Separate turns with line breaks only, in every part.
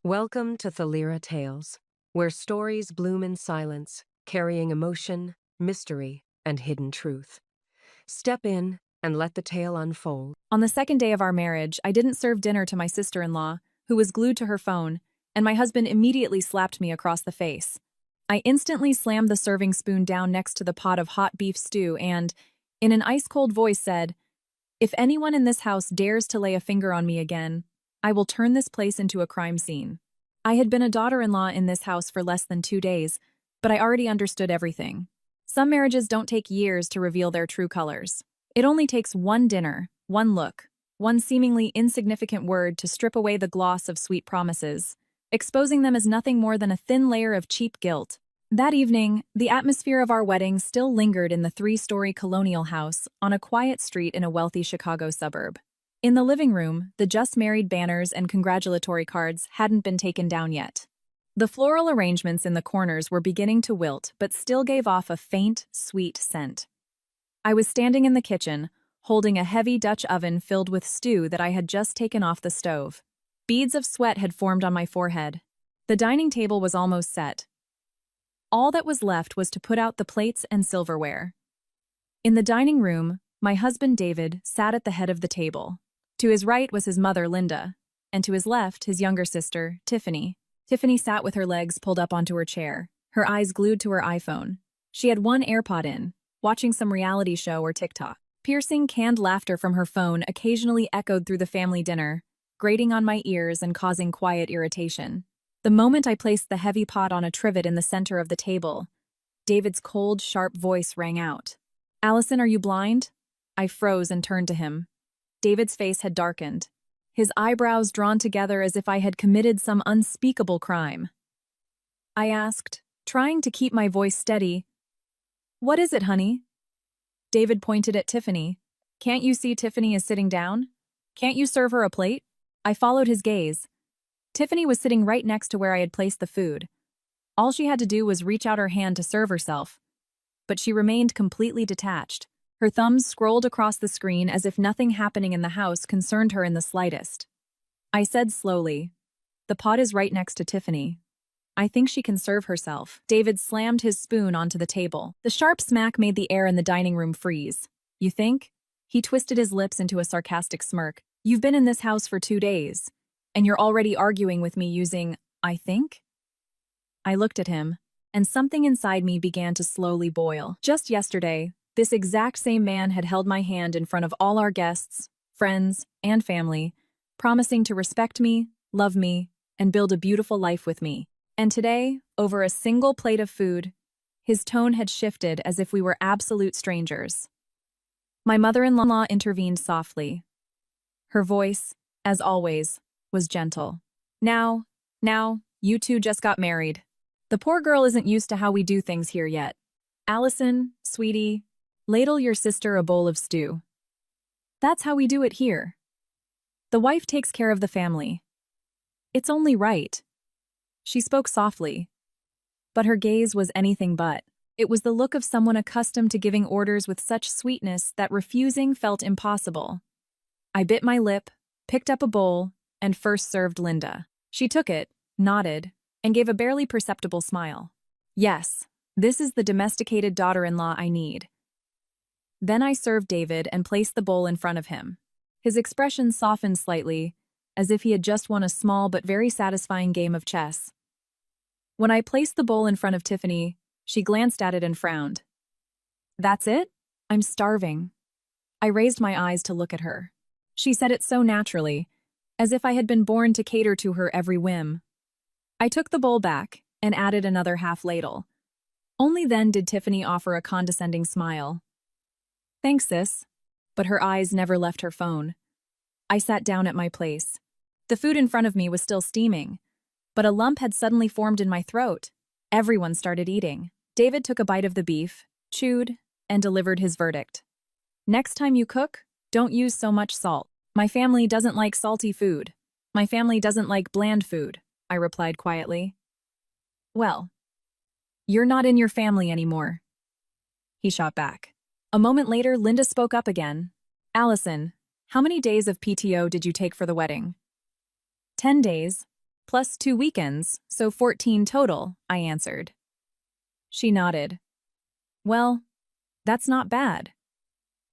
Welcome to Thalira Tales, where stories bloom in silence, carrying emotion, mystery, and hidden truth. Step in and let the tale unfold.
On the second day of our marriage, I didn't serve dinner to my sister-in-law, who was glued to her phone, and my husband immediately slapped me across the face. I instantly slammed the serving spoon down next to the pot of hot beef stew and, in an ice-cold voice, said, "If anyone in this house dares to lay a finger on me again, I will turn this place into a crime scene." I had been a daughter-in-law in this house for less than 2 days, but I already understood everything. Some marriages don't take years to reveal their true colors. It only takes one dinner, one look, one seemingly insignificant word to strip away the gloss of sweet promises, exposing them as nothing more than a thin layer of cheap guilt. That evening, the atmosphere of our wedding still lingered in the 3-story colonial house on a quiet street in a wealthy Chicago suburb. In the living room, the just married banners and congratulatory cards hadn't been taken down yet. The floral arrangements in the corners were beginning to wilt but still gave off a faint, sweet scent. I was standing in the kitchen, holding a heavy Dutch oven filled with stew that I had just taken off the stove. Beads of sweat had formed on my forehead. The dining table was almost set. All that was left was to put out the plates and silverware. In the dining room, my husband David sat at the head of the table. To his right was his mother, Linda, and to his left, his younger sister, Tiffany. Tiffany sat with her legs pulled up onto her chair, her eyes glued to her iPhone. She had one AirPod in, watching some reality show or TikTok. Piercing, canned laughter from her phone occasionally echoed through the family dinner, grating on my ears and causing quiet irritation. The moment I placed the heavy pot on a trivet in the center of the table, David's cold, sharp voice rang out. "Allison, are you blind?" I froze and turned to him. David's face had darkened, his eyebrows drawn together as if I had committed some unspeakable crime. I asked, trying to keep my voice steady, "What is it, honey?" David pointed at Tiffany. "Can't you see Tiffany is sitting down? Can't you serve her a plate?" I followed his gaze. Tiffany was sitting right next to where I had placed the food. All she had to do was reach out her hand to serve herself. But she remained completely detached. Her thumbs scrolled across the screen as if nothing happening in the house concerned her in the slightest. I said slowly, "The pot is right next to Tiffany. I think she can serve herself." David slammed his spoon onto the table. The sharp smack made the air in the dining room freeze. "You think?" He twisted his lips into a sarcastic smirk. "You've been in this house for 2 days, and you're already arguing with me using 'I think'?" I looked at him, and something inside me began to slowly boil. Just yesterday, this exact same man had held my hand in front of all our guests, friends, and family, promising to respect me, love me, and build a beautiful life with me. And today, over a single plate of food, his tone had shifted as if we were absolute strangers. My mother-in-law intervened softly. Her voice, as always, was gentle. Now, you two just got married. The poor girl isn't used to how we do things here yet. Allison, sweetie, ladle your sister a bowl of stew. That's how we do it here. The wife takes care of the family. It's only right." She spoke softly, but her gaze was anything but. It was the look of someone accustomed to giving orders with such sweetness that refusing felt impossible. I bit my lip, picked up a bowl, and first served Linda. She took it, nodded, and gave a barely perceptible smile. Yes, this is the domesticated daughter-in-law I need. Then I served David and placed the bowl in front of him. His expression softened slightly, as if he had just won a small but very satisfying game of chess. When I placed the bowl in front of Tiffany, she glanced at it and frowned. "That's it? I'm starving." I raised my eyes to look at her. She said it so naturally, as if I had been born to cater to her every whim. I took the bowl back and added another half ladle. Only then did Tiffany offer a condescending smile. "Thanks, sis," but her eyes never left her phone. I sat down at my place. The food in front of me was still steaming, but a lump had suddenly formed in my throat. Everyone started eating. David took a bite of the beef, chewed, and delivered his verdict. "Next time you cook, don't use so much salt. My family doesn't like salty food. My family doesn't like bland food," I replied quietly. "Well, you're not in your family anymore," he shot back. A moment later, Linda spoke up again. "Allison, how many days of PTO did you take for the wedding?" 10 days, Plus 2 weekends, so 14 total, I answered. She nodded. Well, that's not bad.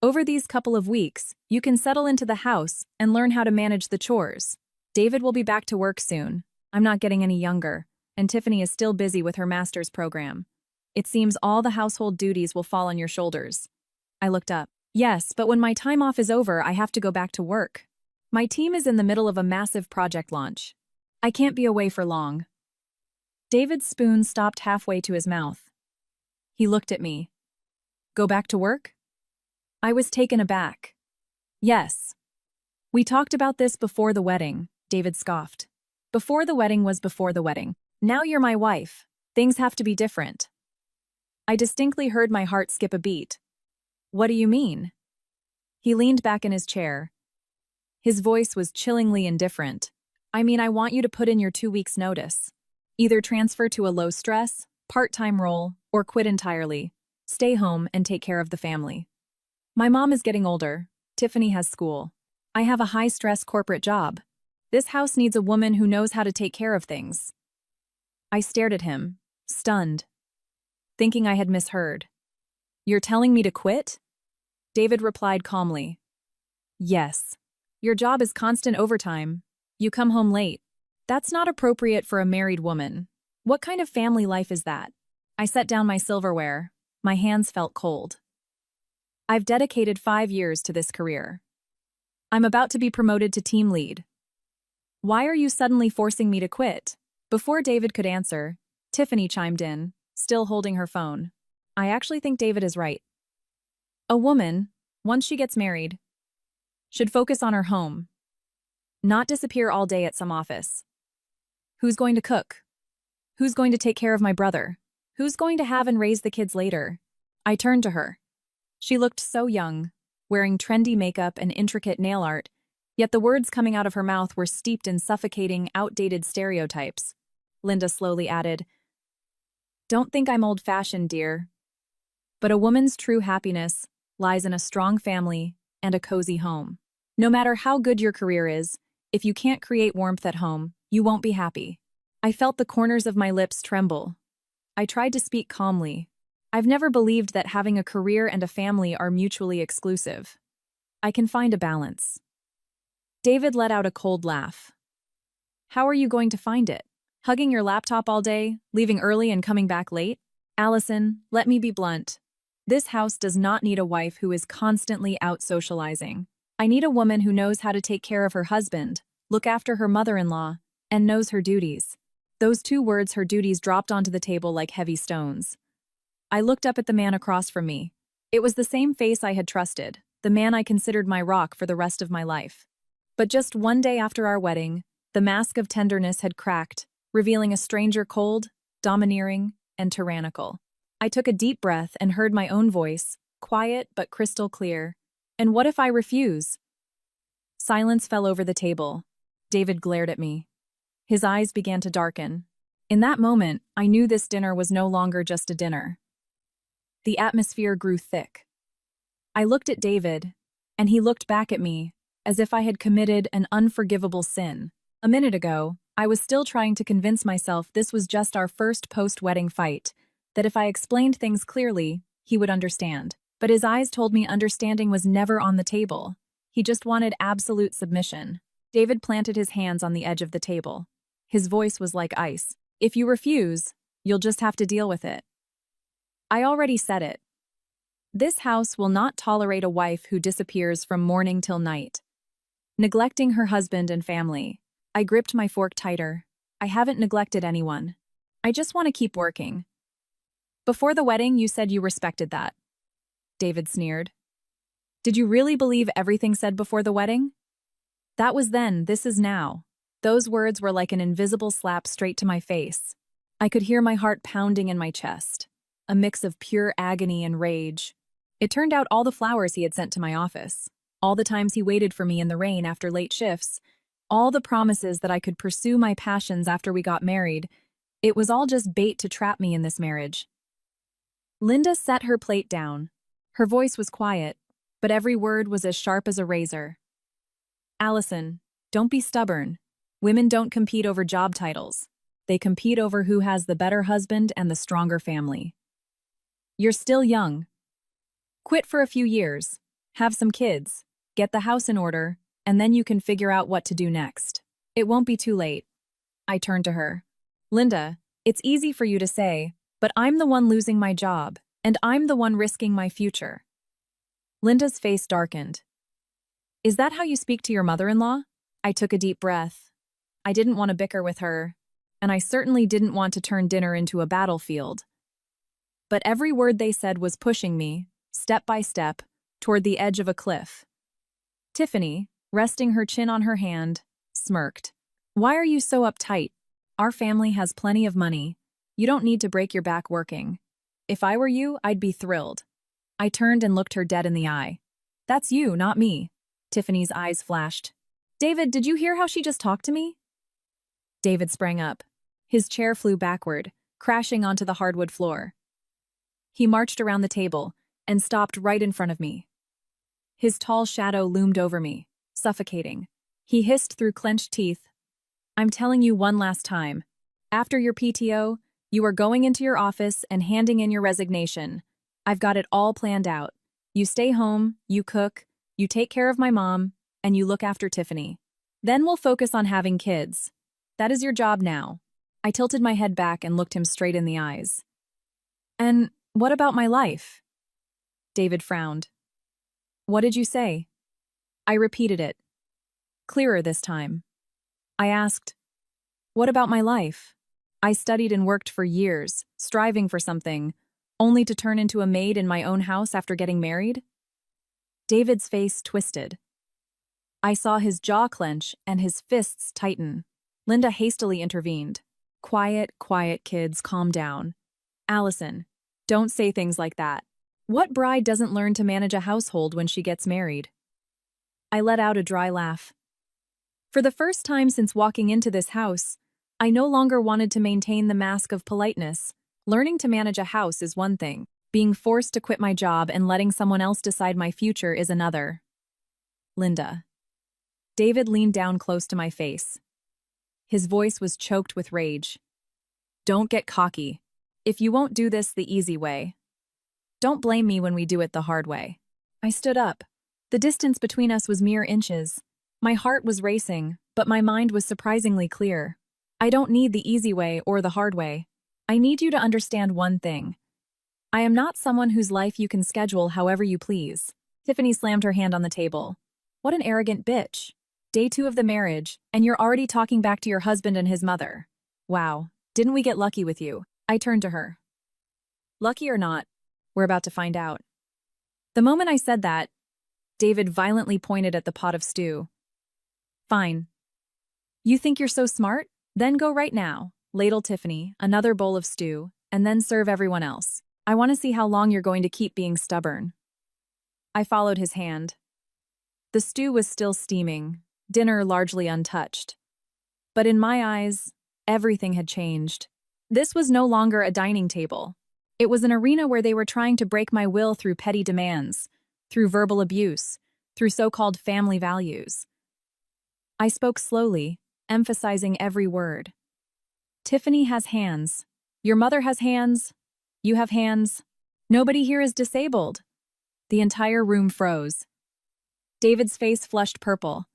Over these couple of weeks, you can settle into the house and learn how to manage the chores. David will be back to work soon. I'm not getting any younger, and Tiffany is still busy with her master's program. It seems all the household duties will fall on your shoulders. I looked up. Yes, but when my time off is over, I have to go back to work. My team is in the middle of a massive project launch. I can't be away for long. David's spoon stopped halfway to his mouth. He looked at me. Go back to work? I was taken aback. Yes. We talked about this before the wedding, David scoffed. Before the wedding was before the wedding. Now you're my wife. Things have to be different. I distinctly heard my heart skip a beat. What do you mean? He leaned back in his chair. His voice was chillingly indifferent. I mean, I want you to put in your 2 weeks' notice. Either transfer to a low-stress, part-time role, or quit entirely. Stay home and take care of the family. My mom is getting older. Tiffany has school. I have a high-stress corporate job. This house needs a woman who knows how to take care of things. I stared at him, stunned, thinking I had misheard. You're telling me to quit? David replied calmly. Yes. Your job is constant overtime. You come home late. That's not appropriate for a married woman. What kind of family life is that? I set down my silverware. My hands felt cold. I've dedicated 5 years to this career. I'm about to be promoted to team lead. Why are you suddenly forcing me to quit? Before David could answer, Tiffany chimed in, still holding her phone. I actually think David is right. A woman, once she gets married, should focus on her home, not disappear all day at some office. Who's going to cook? Who's going to take care of my brother? Who's going to have and raise the kids later? I turned to her. She looked so young, wearing trendy makeup and intricate nail art, yet the words coming out of her mouth were steeped in suffocating, outdated stereotypes. Linda slowly added, Don't think I'm old-fashioned, dear. But a woman's true happiness lies in a strong family and a cozy home. No matter how good your career is, if you can't create warmth at home, you won't be happy. I felt the corners of my lips tremble. I tried to speak calmly. I've never believed that having a career and a family are mutually exclusive. I can find a balance. David let out a cold laugh. How are you going to find it? Hugging your laptop all day, leaving early and coming back late? Allison, let me be blunt. This house does not need a wife who is constantly out socializing. I need a woman who knows how to take care of her husband, look after her mother-in-law, and knows her duties. Those 2 words, her duties, dropped onto the table like heavy stones. I looked up at the man across from me. It was the same face I had trusted, the man I considered my rock for the rest of my life. But just one day after our wedding, the mask of tenderness had cracked, revealing a stranger cold, domineering, and tyrannical. I took a deep breath and heard my own voice, quiet but crystal clear. And what if I refuse? Silence fell over the table. David glared at me. His eyes began to darken. In that moment, I knew this dinner was no longer just a dinner. The atmosphere grew thick. I looked at David, and he looked back at me, as if I had committed an unforgivable sin. A minute ago, I was still trying to convince myself this was just our first post-wedding fight, that if I explained things clearly, he would understand. But his eyes told me understanding was never on the table. He just wanted absolute submission. David planted his hands on the edge of the table. His voice was like ice. If you refuse, you'll just have to deal with it. I already said it. This house will not tolerate a wife who disappears from morning till night, neglecting her husband and family. I gripped my fork tighter. I haven't neglected anyone. I just want to keep working. Before the wedding, you said you respected that. David sneered. Did you really believe everything said before the wedding? That was then, this is now. Those words were like an invisible slap straight to my face. I could hear my heart pounding in my chest, a mix of pure agony and rage. It turned out all the flowers he had sent to my office, all the times he waited for me in the rain after late shifts, all the promises that I could pursue my passions after we got married, it was all just bait to trap me in this marriage. Linda set her plate down. Her voice was quiet, but every word was as sharp as a razor. Allison, don't be stubborn. Women don't compete over job titles. They compete over who has the better husband and the stronger family. You're still young. Quit for a few years, have some kids, get the house in order, and then you can figure out what to do next. It won't be too late. I turned to her. Linda, it's easy for you to say, but I'm the one losing my job, and I'm the one risking my future. Linda's face darkened. Is that how you speak to your mother-in-law? I took a deep breath. I didn't want to bicker with her, and I certainly didn't want to turn dinner into a battlefield. But every word they said was pushing me, step by step, toward the edge of a cliff. Tiffany, resting her chin on her hand, smirked. Why are you so uptight? Our family has plenty of money. You don't need to break your back working. If I were you, I'd be thrilled. I turned and looked her dead in the eye. That's you, not me. Tiffany's eyes flashed. David, did you hear how she just talked to me? David sprang up. His chair flew backward, crashing onto the hardwood floor. He marched around the table and stopped right in front of me. His tall shadow loomed over me, suffocating. He hissed through clenched teeth, I'm telling you one last time. After your PTO, you are going into your office and handing in your resignation. I've got it all planned out. You stay home, you cook, you take care of my mom, and you look after Tiffany. Then we'll focus on having kids. That is your job now. I tilted my head back and looked him straight in the eyes. And what about my life? David frowned. What did you say? I repeated it. Clearer this time. I asked, what about my life? I studied and worked for years, striving for something, only to turn into a maid in my own house after getting married? David's face twisted. I saw his jaw clench and his fists tighten. Linda hastily intervened. Quiet, quiet, kids, calm down. Allison, don't say things like that. What bride doesn't learn to manage a household when she gets married? I let out a dry laugh. For the first time since walking into this house, I no longer wanted to maintain the mask of politeness. Learning to manage a house is one thing. Being forced to quit my job and letting someone else decide my future is another. Linda. David leaned down close to my face. His voice was choked with rage. Don't get cocky. If you won't do this the easy way, don't blame me when we do it the hard way. I stood up. The distance between us was mere inches. My heart was racing, but my mind was surprisingly clear. I don't need the easy way or the hard way. I need you to understand one thing. I am not someone whose life you can schedule however you please. Tiffany slammed her hand on the table. What an arrogant bitch. Day 2 of the marriage, and you're already talking back to your husband and his mother. Wow, didn't we get lucky with you? I turned to her. Lucky or not, we're about to find out. The moment I said that, David violently pointed at the pot of stew. Fine. You think you're so smart? Then go right now, ladle Tiffany another bowl of stew, and then serve everyone else. I want to see how long you're going to keep being stubborn. I followed his hand. The stew was still steaming, dinner largely untouched. But in my eyes, everything had changed. This was no longer a dining table. It was an arena where they were trying to break my will through petty demands, through verbal abuse, through so-called family values. I spoke slowly, emphasizing every word. Tiffany has hands. Your mother has hands. You have hands. Nobody here is disabled. The entire room froze. David's face flushed purple.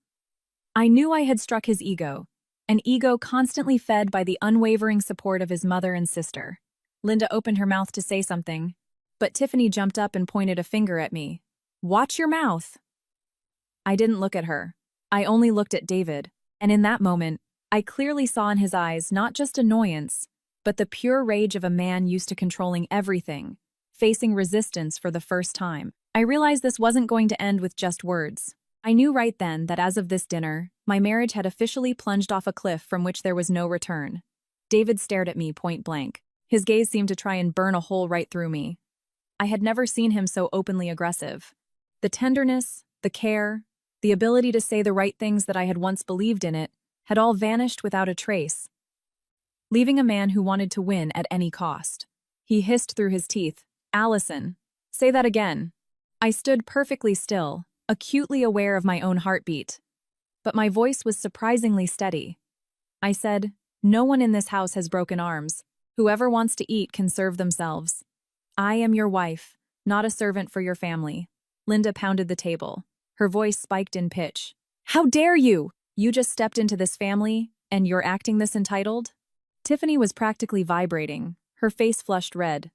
I knew I had struck his ego, an ego constantly fed by the unwavering support of his mother and sister. Linda opened her mouth to say something, but Tiffany jumped up and pointed a finger at me. Watch your mouth. I didn't look at her. I only looked at David, and in that moment, I clearly saw in his eyes not just annoyance, but the pure rage of a man used to controlling everything, facing resistance for the first time. I realized this wasn't going to end with just words. I knew right then that as of this dinner, my marriage had officially plunged off a cliff from which there was no return. David stared at me point blank. His gaze seemed to try and burn a hole right through me. I had never seen him so openly aggressive. The tenderness, the care, the ability to say the right things that I had once believed in it, had all vanished without a trace, leaving a man who wanted to win at any cost. He hissed through his teeth, Allison, say that again. I stood perfectly still, acutely aware of my own heartbeat. But my voice was surprisingly steady. I said, "No one in this house has broken arms. Whoever wants to eat can serve themselves. I am your wife, not a servant for your family." Linda pounded the table. Her voice spiked in pitch. "How dare you! You just stepped into this family, and you're acting this entitled?" Tiffany was practically vibrating, her face flushed red.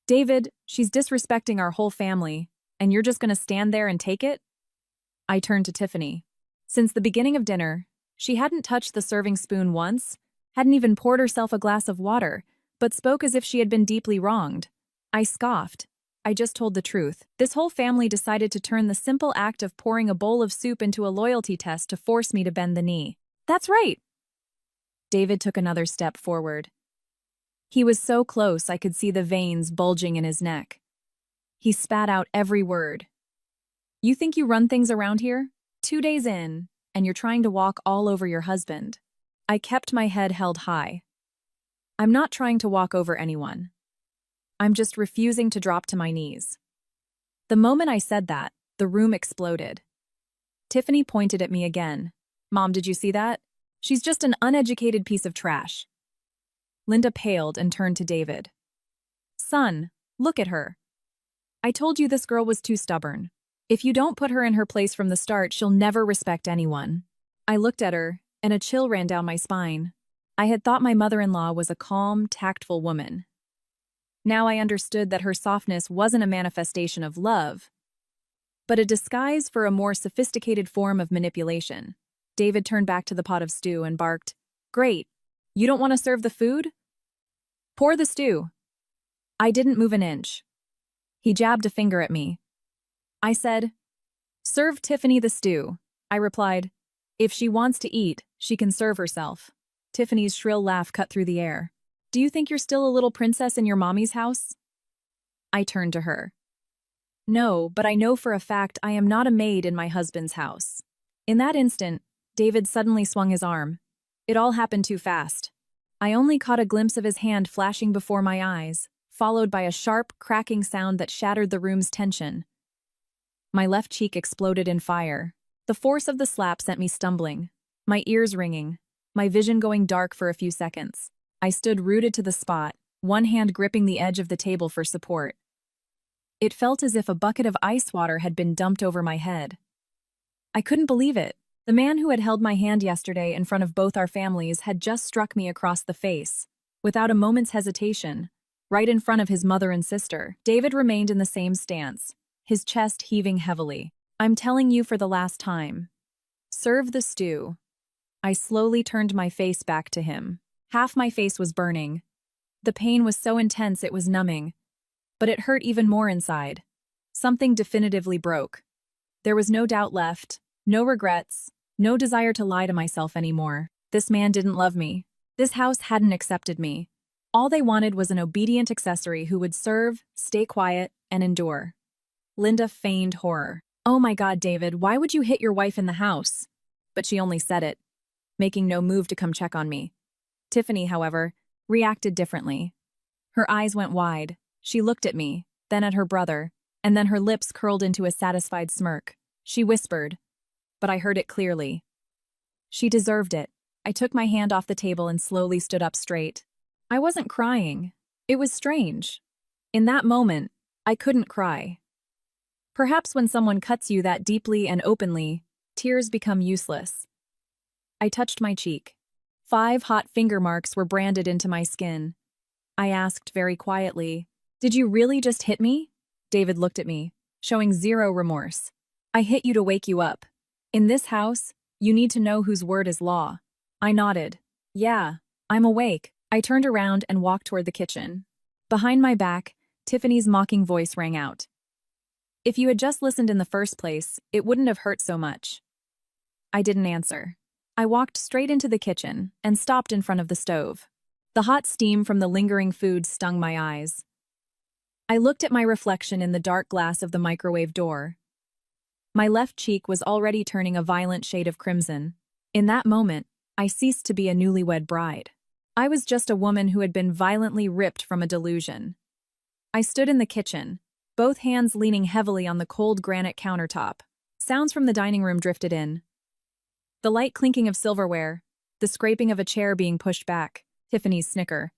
"David, she's disrespecting our whole family, and you're just gonna stand there and take it?" I turned to Tiffany. Since the beginning of dinner, she hadn't touched the serving spoon once, hadn't even poured herself a glass of water, but spoke as if she had been deeply wronged. I scoffed. I just told the truth. This whole family decided to turn the simple act of pouring a bowl of soup into a loyalty test to force me to bend the knee. "That's right." David took another step forward. He was so close I could see the veins bulging in his neck. He spat out every word. "You think you run things around here? 2 days in, and you're trying to walk all over your husband." I kept my head held high. "I'm not trying to walk over anyone. I'm just refusing to drop to my knees." The moment I said that, the room exploded. Tiffany pointed at me again. "Mom, did you see that? She's just an uneducated piece of trash." Linda paled and turned to David. "Son, look at her. I told you this girl was too stubborn. If you don't put her in her place from the start, she'll never respect anyone." I looked at her, and a chill ran down my spine. I had thought my mother-in-law was a calm, tactful woman. Now I understood that her softness wasn't a manifestation of love, but a disguise for a more sophisticated form of manipulation. David turned back to the pot of stew and barked, "Great. You don't want to serve the food? Pour the stew." I didn't move an inch. He jabbed a finger at me. I said, "Serve Tiffany the stew." I replied, "If she wants to eat, she can serve herself." Tiffany's shrill laugh cut through the air. "Do you think you're still a little princess in your mommy's house?" I turned to her. "No, but I know for a fact I am not a maid in my husband's house." In that instant, David suddenly swung his arm. It all happened too fast. I only caught a glimpse of his hand flashing before my eyes, followed by a sharp, cracking sound that shattered the room's tension. My left cheek exploded in fire. The force of the slap sent me stumbling, my ears ringing, my vision going dark for a few seconds. I stood rooted to the spot, one hand gripping the edge of the table for support. It felt as if a bucket of ice water had been dumped over my head. I couldn't believe it. The man who had held my hand yesterday in front of both our families had just struck me across the face, without a moment's hesitation, right in front of his mother and sister. David remained in the same stance, his chest heaving heavily. "I'm telling you for the last time. Serve the stew." I slowly turned my face back to him. Half my face was burning. The pain was so intense it was numbing, but it hurt even more inside. Something definitively broke. There was no doubt left, no regrets, no desire to lie to myself anymore. This man didn't love me. This house hadn't accepted me. All they wanted was an obedient accessory who would serve, stay quiet, and endure. Linda feigned horror. "Oh my God, David, why would you hit your wife in the house?" But she only said it, making no move to come check on me. Tiffany, however, reacted differently. Her eyes went wide. She looked at me, then at her brother, and then her lips curled into a satisfied smirk. She whispered, but I heard it clearly. "She deserved it." I took my hand off the table and slowly stood up straight. I wasn't crying. It was strange. In that moment, I couldn't cry. Perhaps when someone cuts you that deeply and openly, tears become useless. I touched my cheek. 5 hot finger marks were branded into my skin. I asked very quietly, "Did you really just hit me?" David looked at me, showing zero remorse. "I hit you to wake you up. In this house, you need to know whose word is law." I nodded. "Yeah, I'm awake." I turned around and walked toward the kitchen. Behind my back, Tiffany's mocking voice rang out. "If you had just listened in the first place, it wouldn't have hurt so much." I didn't answer. I walked straight into the kitchen and stopped in front of the stove. The hot steam from the lingering food stung my eyes. I looked at my reflection in the dark glass of the microwave door. My left cheek was already turning a violent shade of crimson. In that moment, I ceased to be a newlywed bride. I was just a woman who had been violently ripped from a delusion. I stood in the kitchen, both hands leaning heavily on the cold granite countertop. Sounds from the dining room drifted in. The light clinking of silverware, the scraping of a chair being pushed back, Tiffany's snicker.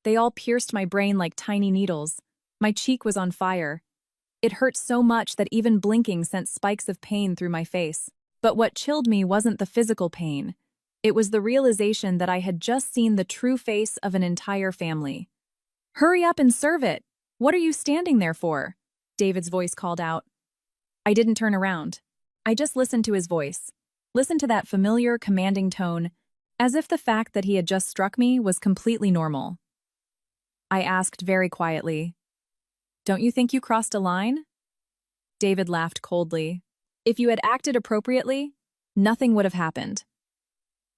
They all pierced my brain like tiny needles. My cheek was on fire. It hurt so much that even blinking sent spikes of pain through my face. But what chilled me wasn't the physical pain. It was the realization that I had just seen the true face of an entire family. "Hurry up and serve it! What are you standing there for?" David's voice called out. I didn't turn around. I just listened to his voice. Listened to that familiar, commanding tone, as if the fact that he had just struck me was completely normal. I asked very quietly, "Don't you think you crossed a line?" David laughed coldly. "If you had acted appropriately, nothing would have happened."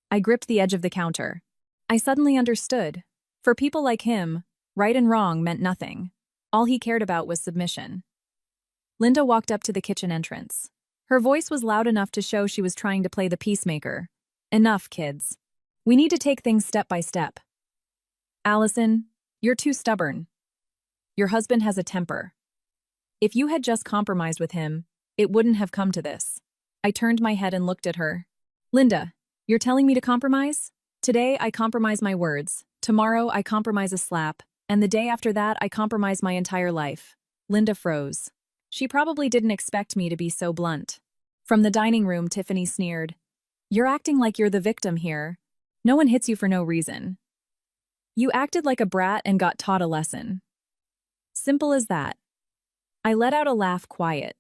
I gripped the edge of the counter. I suddenly understood. For people like him, right and wrong meant nothing. All he cared about was submission. Linda walked up to the kitchen entrance. Her voice was loud enough to show she was trying to play the peacemaker. "Enough, kids. We need to take things step by step. Allison, you're too stubborn. Your husband has a temper. If you had just compromised with him, it wouldn't have come to this." I turned my head and looked at her. "Linda, you're telling me to compromise? Today I compromise my words. Tomorrow I compromise a slap. And the day after that I compromise my entire life." Linda froze. She probably didn't expect me to be so blunt. From the dining room, Tiffany sneered, "You're acting like you're the victim here. No one hits you for no reason. You acted like a brat and got taught a lesson. Simple as that." I let out a laugh quiet,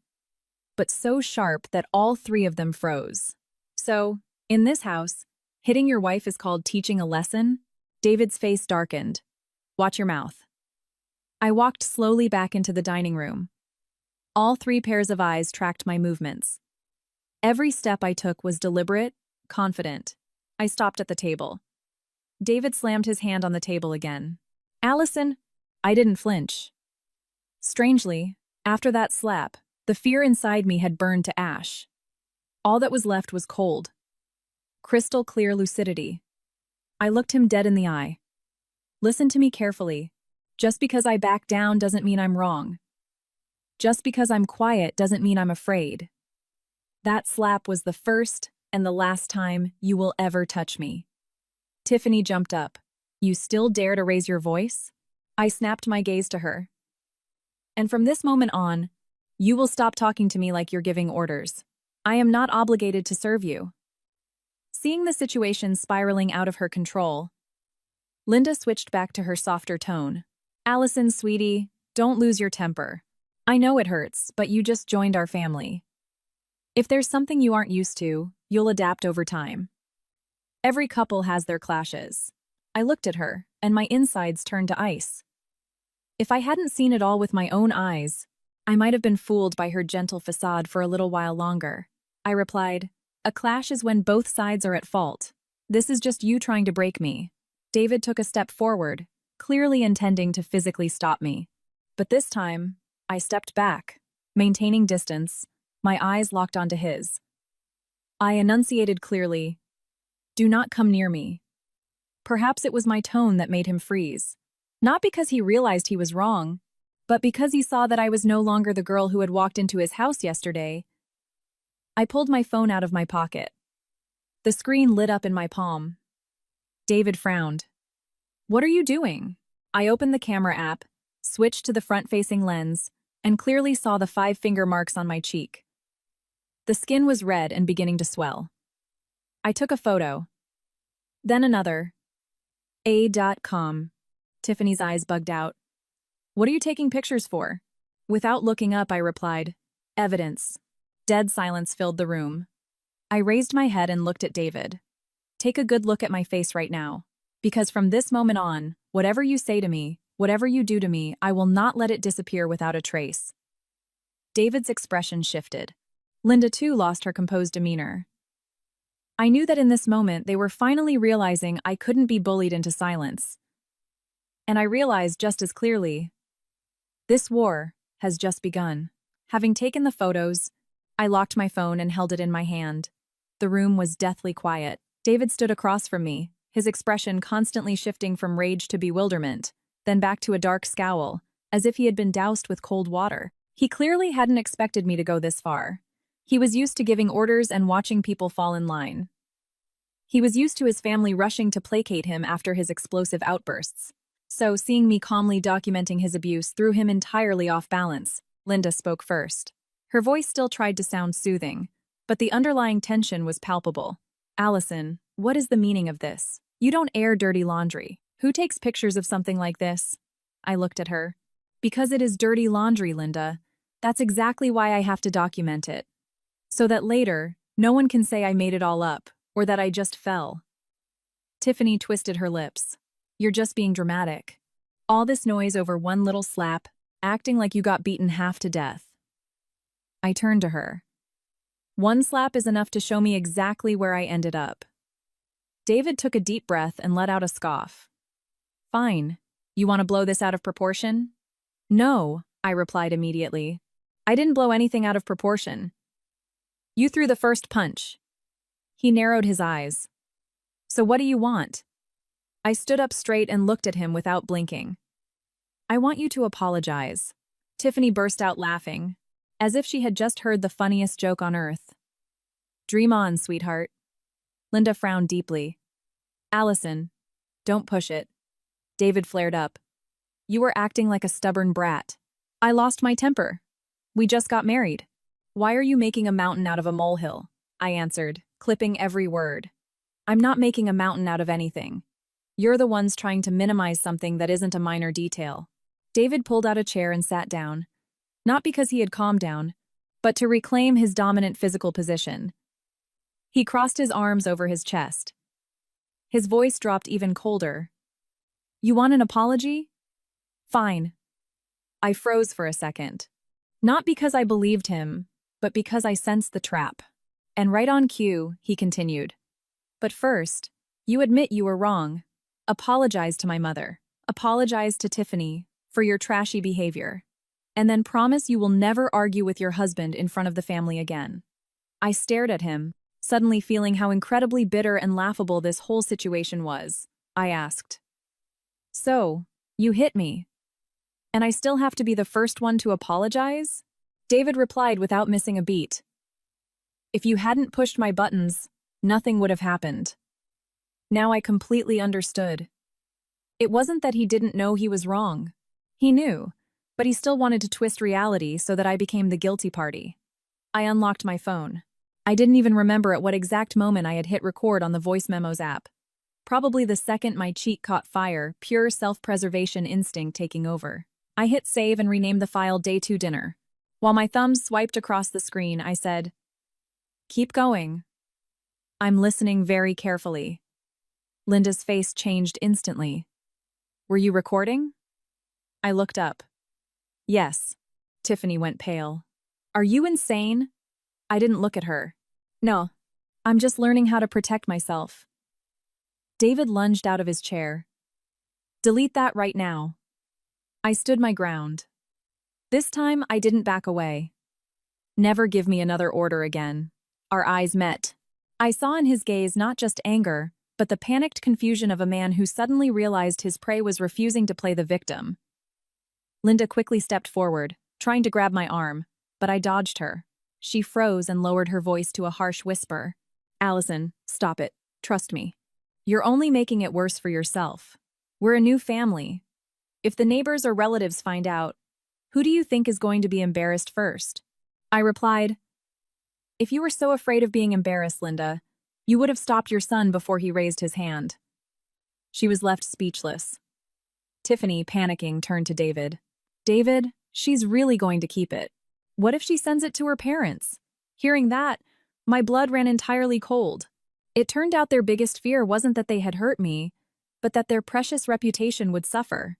but so sharp that all three of them froze. "So, in this house, hitting your wife is called teaching a lesson?" David's face darkened. "Watch your mouth." I walked slowly back into the dining room. All three pairs of eyes tracked my movements. Every step I took was deliberate, confident. I stopped at the table. David slammed his hand on the table again. "Allison," I didn't flinch. Strangely, after that slap, the fear inside me had burned to ash. All that was left was cold. Crystal clear lucidity. I looked him dead in the eye. "Listen to me carefully. Just because I back down doesn't mean I'm wrong. Just because I'm quiet doesn't mean I'm afraid. That slap was the first and the last time you will ever touch me." Tiffany jumped up. "You still dare to raise your voice?" I snapped my gaze to her. "And from this moment on, you will stop talking to me like you're giving orders. I am not obligated to serve you." Seeing the situation spiraling out of her control, Linda switched back to her softer tone. "Allison, sweetie, don't lose your temper. I know it hurts, but you just joined our family. If there's something you aren't used to, you'll adapt over time. Every couple has their clashes." I looked at her, and my insides turned to ice. If I hadn't seen it all with my own eyes, I might have been fooled by her gentle facade for a little while longer. I replied, "A clash is when both sides are at fault. This is just you trying to break me." David took a step forward, clearly intending to physically stop me. But this time, I stepped back, maintaining distance, my eyes locked onto his. I enunciated clearly, "Do not come near me." Perhaps it was my tone that made him freeze. Not because he realized he was wrong, but because he saw that I was no longer the girl who had walked into his house yesterday. I pulled my phone out of my pocket. The screen lit up in my palm. David frowned. "What are you doing?" I opened the camera app, switched to the front-facing lens, and clearly saw the 5-finger marks on my cheek. The skin was red and beginning to swell. I took a photo. Then another. A.com. Tiffany's eyes bugged out. "What are you taking pictures for?" Without looking up, I replied, "Evidence." Dead silence filled the room. I raised my head and looked at David. "Take a good look at my face right now. Because from this moment on, whatever you say to me, whatever you do to me, I will not let it disappear without a trace." David's expression shifted. Linda, too, lost her composed demeanor. I knew that in this moment they were finally realizing I couldn't be bullied into silence. And I realized just as clearly, this war has just begun. Having taken the photos, I locked my phone and held it in my hand. The room was deathly quiet. David stood across from me, his expression constantly shifting from rage to bewilderment, then back to a dark scowl, as if he had been doused with cold water. He clearly hadn't expected me to go this far. He was used to giving orders and watching people fall in line. He was used to his family rushing to placate him after his explosive outbursts. So, seeing me calmly documenting his abuse threw him entirely off balance. Linda spoke first. Her voice still tried to sound soothing, but the underlying tension was palpable. Allison, what is the meaning of this? You don't air dirty laundry. Who takes pictures of something like this? I looked at her. Because it is dirty laundry, Linda. That's exactly why I have to document it. So that later, no one can say I made it all up, or that I just fell. Tiffany twisted her lips. You're just being dramatic. All this noise over one little slap, acting like you got beaten half to death. I turned to her. One slap is enough to show me exactly where I ended up. David took a deep breath and let out a scoff. Fine. You want to blow this out of proportion? No, I replied immediately. I didn't blow anything out of proportion. You threw the first punch. He narrowed his eyes. So what do you want? I stood up straight and looked at him without blinking. I want you to apologize. Tiffany burst out laughing, as if she had just heard the funniest joke on earth. Dream on, sweetheart. Linda frowned deeply. Allison, don't push it. David flared up. You were acting like a stubborn brat. I lost my temper. We just got married. Why are you making a mountain out of a molehill? I answered, clipping every word. I'm not making a mountain out of anything. You're the ones trying to minimize something that isn't a minor detail. David pulled out a chair and sat down, not because he had calmed down, but to reclaim his dominant physical position. He crossed his arms over his chest. His voice dropped even colder. You want an apology? Fine. I froze for a second. Not because I believed him, but because I sensed the trap. And right on cue, he continued. But first, you admit you were wrong. Apologize to my mother. Apologize to Tiffany for your trashy behavior. And then promise you will never argue with your husband in front of the family again. I stared at him, suddenly feeling how incredibly bitter and laughable this whole situation was. I asked. So, you hit me. And I still have to be the first one to apologize? David replied without missing a beat. If you hadn't pushed my buttons, nothing would have happened. Now I completely understood. It wasn't that he didn't know he was wrong. He knew, but he still wanted to twist reality so that I became the guilty party. I unlocked my phone. I didn't even remember at what exact moment I had hit record on the voice memos app. Probably the second my cheek caught fire, pure self-preservation instinct taking over. I hit save and renamed the file Day 2 Dinner. While my thumbs swiped across the screen, I said, Keep going. I'm listening very carefully. Linda's face changed instantly. Were you recording? I looked up. Yes. Tiffany went pale. Are you insane? I didn't look at her. No. I'm just learning how to protect myself. David lunged out of his chair. Delete that right now. I stood my ground. This time, I didn't back away. Never give me another order again. Our eyes met. I saw in his gaze not just anger, but the panicked confusion of a man who suddenly realized his prey was refusing to play the victim. Linda quickly stepped forward, trying to grab my arm, but I dodged her. She froze and lowered her voice to a harsh whisper. Allison, stop it. Trust me. You're only making it worse for yourself. We're a new family. If the neighbors or relatives find out, who do you think is going to be embarrassed first? I replied, If you were so afraid of being embarrassed, Linda, you would have stopped your son before he raised his hand. She was left speechless. Tiffany, panicking, turned to David. David, she's really going to keep it. What if she sends it to her parents? Hearing that, my blood ran entirely cold. It turned out their biggest fear wasn't that they had hurt me, but that their precious reputation would suffer.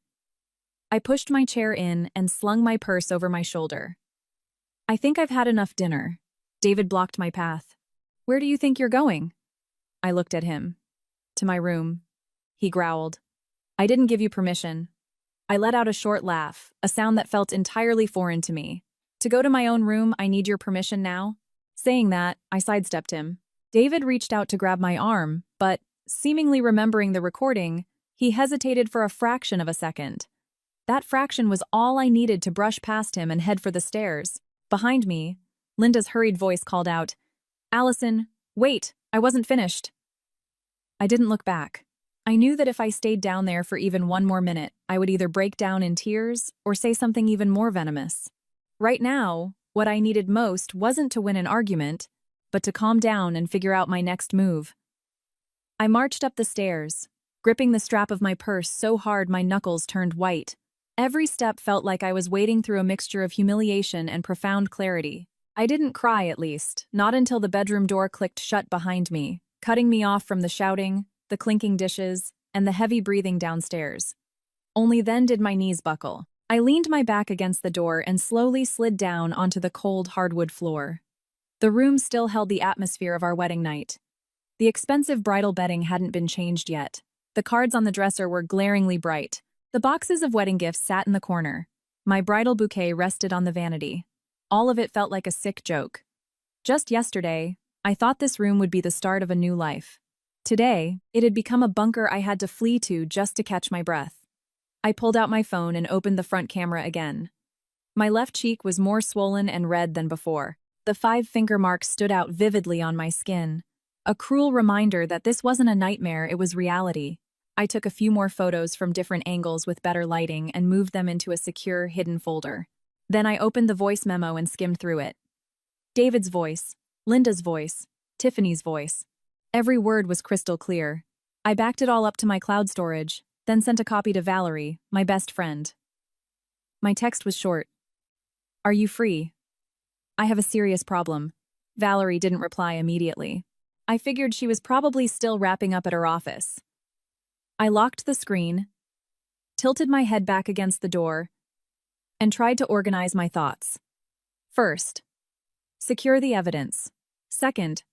I pushed my chair in and slung my purse over my shoulder. I think I've had enough dinner. David blocked my path. Where do you think you're going? I looked at him. To my room. He growled. I didn't give you permission. I let out a short laugh, a sound that felt entirely foreign to me. To go to my own room, I need your permission now? Saying that, I sidestepped him. David reached out to grab my arm, but, seemingly remembering the recording, he hesitated for a fraction of a second. That fraction was all I needed to brush past him and head for the stairs. Behind me, Linda's hurried voice called out, Allison, wait, I wasn't finished. I didn't look back. I knew that if I stayed down there for even one more minute, I would either break down in tears or say something even more venomous. Right now, what I needed most wasn't to win an argument, but to calm down and figure out my next move. I marched up the stairs, gripping the strap of my purse so hard my knuckles turned white. Every step felt like I was wading through a mixture of humiliation and profound clarity. I didn't cry, at least, not until the bedroom door clicked shut behind me, cutting me off from the shouting, the clinking dishes, and the heavy breathing downstairs. Only then did my knees buckle. I leaned my back against the door and slowly slid down onto the cold hardwood floor. The room still held the atmosphere of our wedding night. The expensive bridal bedding hadn't been changed yet. The cards on the dresser were glaringly bright. The boxes of wedding gifts sat in the corner. My bridal bouquet rested on the vanity. All of it felt like a sick joke. Just yesterday, I thought this room would be the start of a new life. Today, it had become a bunker I had to flee to just to catch my breath. I pulled out my phone and opened the front camera again. My left cheek was more swollen and red than before. The 5-finger marks stood out vividly on my skin. A cruel reminder that this wasn't a nightmare, it was reality. I took a few more photos from different angles with better lighting and moved them into a secure, hidden folder. Then I opened the voice memo and skimmed through it. David's voice, Linda's voice, Tiffany's voice. Every word was crystal clear. I backed it all up to my cloud storage, then sent a copy to Valerie, my best friend. My text was short. Are you free? I have a serious problem. Valerie didn't reply immediately. I figured she was probably still wrapping up at her office. I locked the screen, tilted my head back against the door, and tried to organize my thoughts. First, secure the evidence. Second,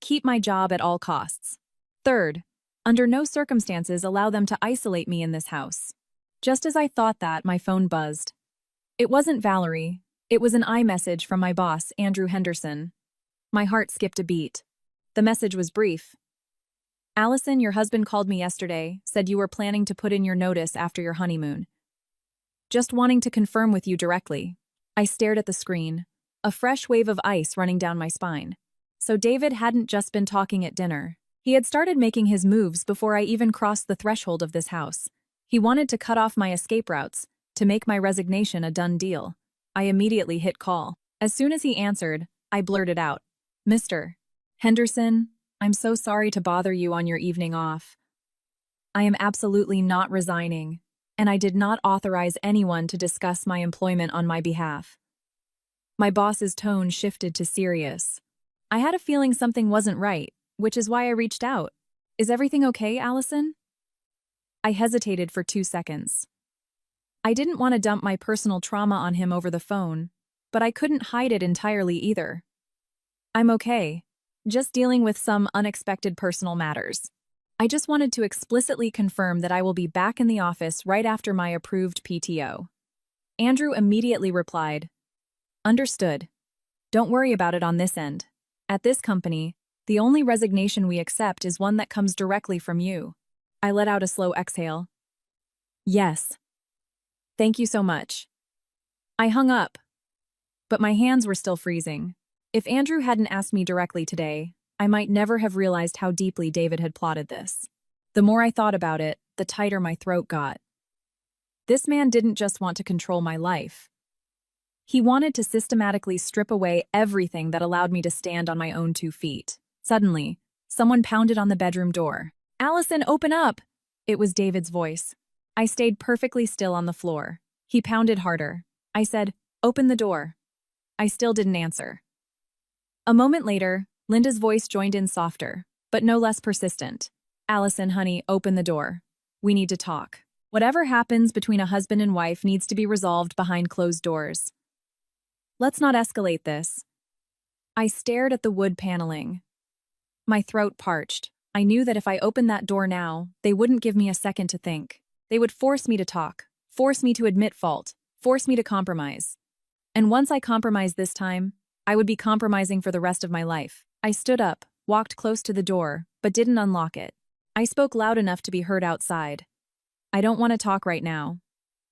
keep my job at all costs. Third, under no circumstances allow them to isolate me in this house. Just as I thought that, my phone buzzed. It wasn't Valerie. It was an iMessage from my boss, Andrew Henderson. My heart skipped a beat. The message was brief. Allison, your husband called me yesterday, said you were planning to put in your notice after your honeymoon. Just wanting to confirm with you directly. I stared at the screen, a fresh wave of ice running down my spine. So David hadn't just been talking at dinner. He had started making his moves before I even crossed the threshold of this house. He wanted to cut off my escape routes, to make my resignation a done deal. I immediately hit call. As soon as he answered, I blurted out, Mr. Henderson, I'm so sorry to bother you on your evening off. I am absolutely not resigning, and I did not authorize anyone to discuss my employment on my behalf. My boss's tone shifted to serious. I had a feeling something wasn't right, which is why I reached out. Is everything okay, Allison? I hesitated for 2 seconds. I didn't want to dump my personal trauma on him over the phone, but I couldn't hide it entirely either. I'm okay. Just dealing with some unexpected personal matters. I just wanted to explicitly confirm that I will be back in the office right after my approved PTO. Andrew immediately replied, Understood. Don't worry about it on this end. At this company, the only resignation we accept is one that comes directly from you. I let out a slow exhale. Yes. Thank you so much. I hung up, but my hands were still freezing. If Andrew hadn't asked me directly today, I might never have realized how deeply David had plotted this. The more I thought about it, the tighter my throat got. This man didn't just want to control my life. He wanted to systematically strip away everything that allowed me to stand on my own 2 feet. Suddenly, someone pounded on the bedroom door. Allison, open up! It was David's voice. I stayed perfectly still on the floor. He pounded harder. I said, Open the door. I still didn't answer. A moment later, Linda's voice joined in softer, but no less persistent. Allison, honey, open the door. We need to talk. Whatever happens between a husband and wife needs to be resolved behind closed doors. Let's not escalate this. I stared at the wood paneling. My throat parched. I knew that if I opened that door now, they wouldn't give me a second to think. They would force me to talk, force me to admit fault, force me to compromise. And once I compromised this time, I would be compromising for the rest of my life. I stood up, walked close to the door, but didn't unlock it. I spoke loud enough to be heard outside. I don't want to talk right now.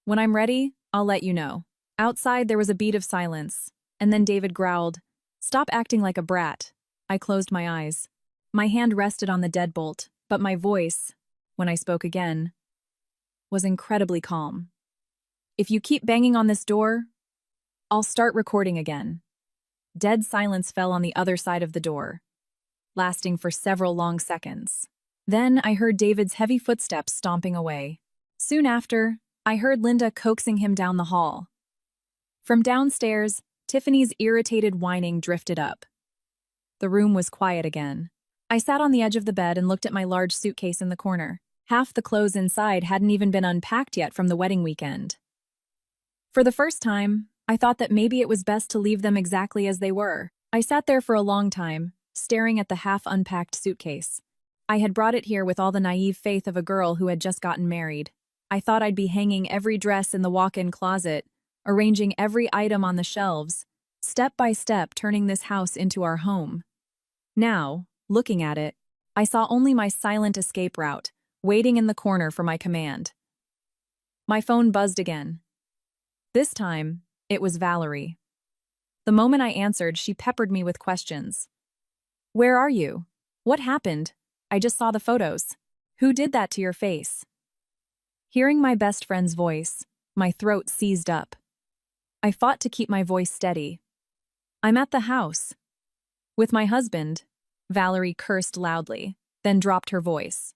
When I'm ready, I'll let you know. Outside, there was a beat of silence, and then David growled, Stop acting like a brat. I closed my eyes. My hand rested on the deadbolt, But my voice, when I spoke again, was incredibly calm. If you keep banging on this door, I'll start recording again. Dead silence fell on the other side of the door, lasting for several long seconds. Then I heard David's heavy footsteps stomping away. Soon after, I heard Linda coaxing him down the hall. From downstairs, Tiffany's irritated whining drifted up. The room was quiet again. I sat on the edge of the bed and looked at my large suitcase in the corner. Half the clothes inside hadn't even been unpacked yet from the wedding weekend. For the first time, I thought that maybe it was best to leave them exactly as they were. I sat there for a long time, staring at the half-unpacked suitcase. I had brought it here with all the naive faith of a girl who had just gotten married. I thought I'd be hanging every dress in the walk-in closet, arranging every item on the shelves, step by step turning this house into our home. Now, looking at it, I saw only my silent escape route, waiting in the corner for my command. My phone buzzed again. This time, it was Valerie. The moment I answered, she peppered me with questions. Where are you? What happened? I just saw the photos. Who did that to your face? Hearing my best friend's voice, my throat seized up. I fought to keep my voice steady. I'm at the house. With my husband, Valerie cursed loudly, then dropped her voice.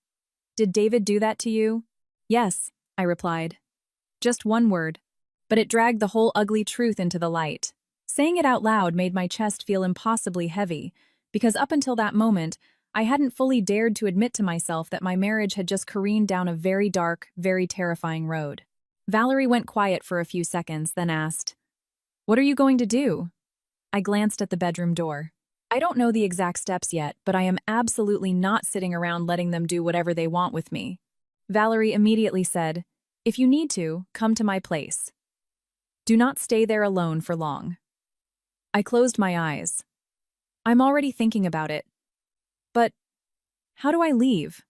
Did David do that to you? Yes, I replied. Just one word, but it dragged the whole ugly truth into the light. Saying it out loud made my chest feel impossibly heavy, because up until that moment, I hadn't fully dared to admit to myself that my marriage had just careened down a very dark, very terrifying road. Valerie went quiet for a few seconds, then asked, What are you going to do? I glanced at the bedroom door. I don't know the exact steps yet, but I am absolutely not sitting around letting them do whatever they want with me. Valerie immediately said, If you need to, come to my place. Do not stay there alone for long. I closed my eyes. I'm already thinking about it. But how do I leave?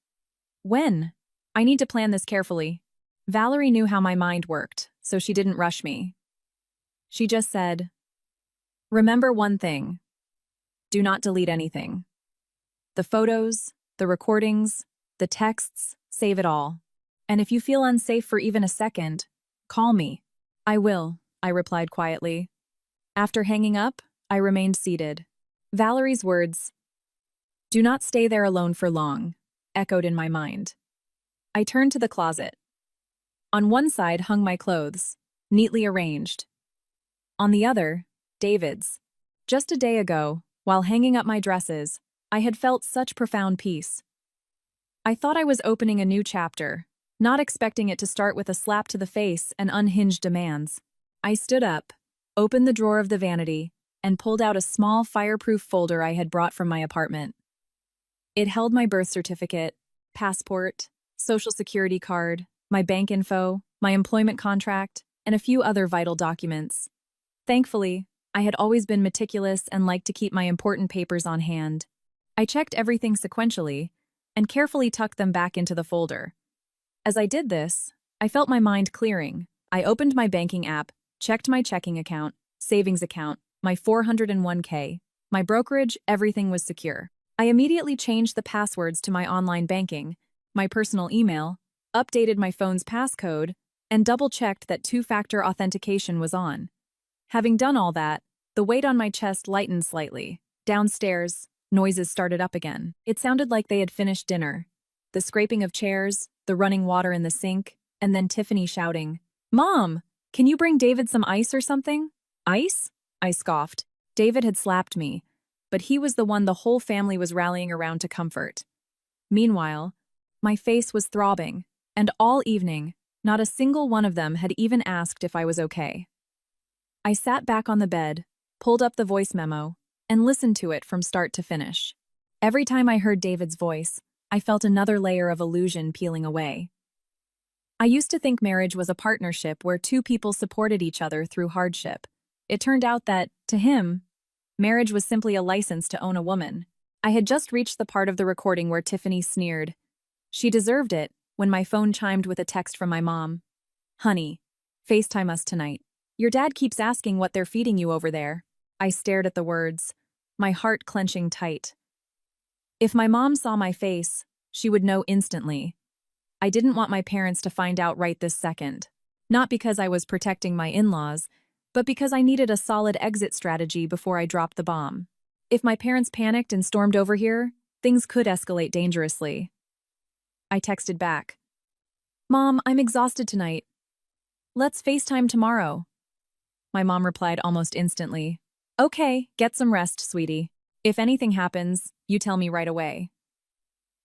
When? I need to plan this carefully. Valerie knew how my mind worked, so she didn't rush me. She just said, Remember one thing. Do not delete anything. The photos, the recordings, the texts, save it all. And if you feel unsafe for even a second, call me. I will, I replied quietly. After hanging up, I remained seated. Valerie's words, Do not stay there alone for long, echoed in my mind. I turned to the closet. On one side hung my clothes, neatly arranged. On the other, David's. Just a day ago, while hanging up my dresses, I had felt such profound peace. I thought I was opening a new chapter, not expecting it to start with a slap to the face and unhinged demands. I stood up, opened the drawer of the vanity, and pulled out a small fireproof folder I had brought from my apartment. It held my birth certificate, passport, social security card, my bank info, my employment contract, and a few other vital documents. Thankfully, I had always been meticulous and liked to keep my important papers on hand. I checked everything sequentially and carefully tucked them back into the folder. As I did this, I felt my mind clearing. I opened my banking app, checked my checking account, savings account, my 401k, my brokerage, everything was secure. I immediately changed the passwords to my online banking, my personal email, updated my phone's passcode, and double-checked that two-factor authentication was on. Having done all that, the weight on my chest lightened slightly. Downstairs, noises started up again. It sounded like they had finished dinner. The scraping of chairs, the running water in the sink, and then Tiffany shouting, Mom, can you bring David some ice or something? Ice? I scoffed. David had slapped me, but he was the one the whole family was rallying around to comfort. Meanwhile, my face was throbbing, and all evening, not a single one of them had even asked if I was okay. I sat back on the bed, pulled up the voice memo, and listened to it from start to finish. Every time I heard David's voice, I felt another layer of illusion peeling away. I used to think marriage was a partnership where two people supported each other through hardship. It turned out that, to him, marriage was simply a license to own a woman. I had just reached the part of the recording where Tiffany sneered. She deserved it when my phone chimed with a text from my mom. Honey, FaceTime us tonight. Your dad keeps asking what they're feeding you over there. I stared at the words, my heart clenching tight. If my mom saw my face, She would know instantly. I didn't want my parents to find out right this second. Not because I was protecting my in-laws, but because I needed a solid exit strategy before I dropped the bomb. If my parents panicked and stormed over here, things could escalate dangerously. I texted back. "Mom, I'm exhausted tonight. Let's FaceTime tomorrow." My mom replied almost instantly. "Okay, get some rest, sweetie. If anything happens, you tell me right away."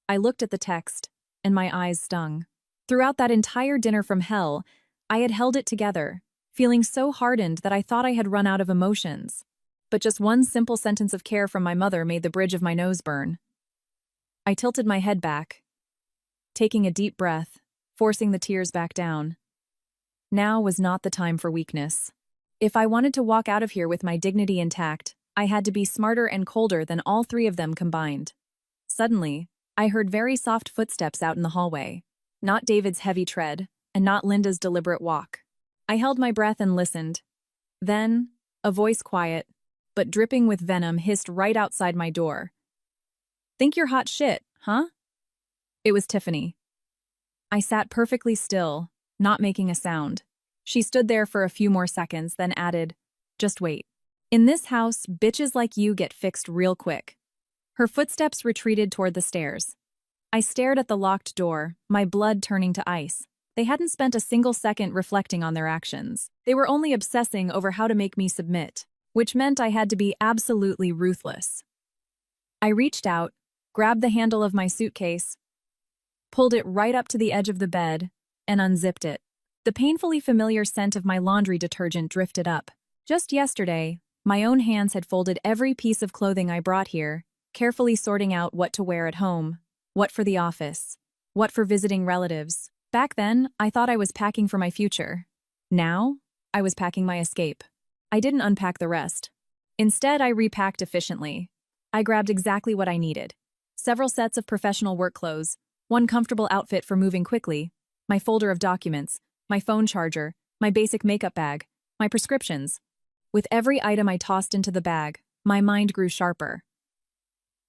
I looked at the text, and my eyes stung. Throughout that entire dinner from hell, I had held it together, feeling so hardened that I thought I had run out of emotions. But just one simple sentence of care from my mother made the bridge of my nose burn. I tilted my head back, taking a deep breath, forcing the tears back down. Now was not the time for weakness. If I wanted to walk out of here with my dignity intact, I had to be smarter and colder than all three of them combined. Suddenly, I heard very soft footsteps out in the hallway. Not David's heavy tread, and not Linda's deliberate walk. I held my breath and listened. Then, a voice quiet, but dripping with venom, hissed right outside my door. "Think you're hot shit, huh?" It was Tiffany. I sat perfectly still, not making a sound. She stood there for a few more seconds, then added, "Just wait. In this house, bitches like you get fixed real quick." Her footsteps retreated toward the stairs. I stared at the locked door, my blood turning to ice. They hadn't spent a single second reflecting on their actions. They were only obsessing over how to make me submit, which meant I had to be absolutely ruthless. I reached out, grabbed the handle of my suitcase, pulled it right up to the edge of the bed, and unzipped it. The painfully familiar scent of my laundry detergent drifted up. Just yesterday, my own hands had folded every piece of clothing I brought here, carefully sorting out what to wear at home, what for the office, what for visiting relatives. Back then, I thought I was packing for my future. Now, I was packing my escape. I didn't unpack the rest. Instead, I repacked efficiently. I grabbed exactly what I needed. Several sets of professional work clothes, one comfortable outfit for moving quickly, my folder of documents, my phone charger, my basic makeup bag, my prescriptions. With every item I tossed into the bag, my mind grew sharper.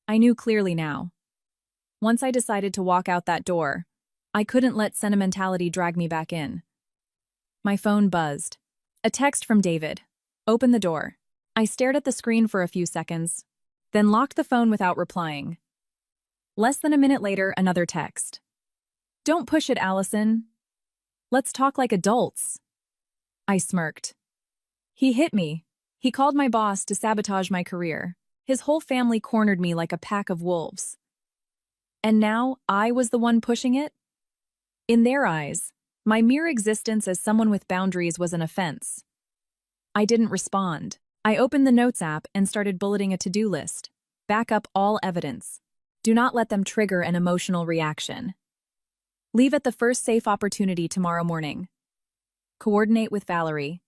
I knew clearly now. Once I decided to walk out that door, I couldn't let sentimentality drag me back in. My phone buzzed. A text from David. "Open the door." I stared at the screen for a few seconds, then locked the phone without replying. Less than a minute later, another text. "Don't push it, Allison. Let's talk like adults." I smirked. He hit me. He called my boss to sabotage my career. His whole family cornered me like a pack of wolves. And now I was the one pushing it? In their eyes, my mere existence as someone with boundaries was an offense. I didn't respond. I opened the Notes app and started bulleting a to-do list. Back up all evidence. Do not let them trigger an emotional reaction. Leave at the first safe opportunity tomorrow morning. Coordinate with Valerie.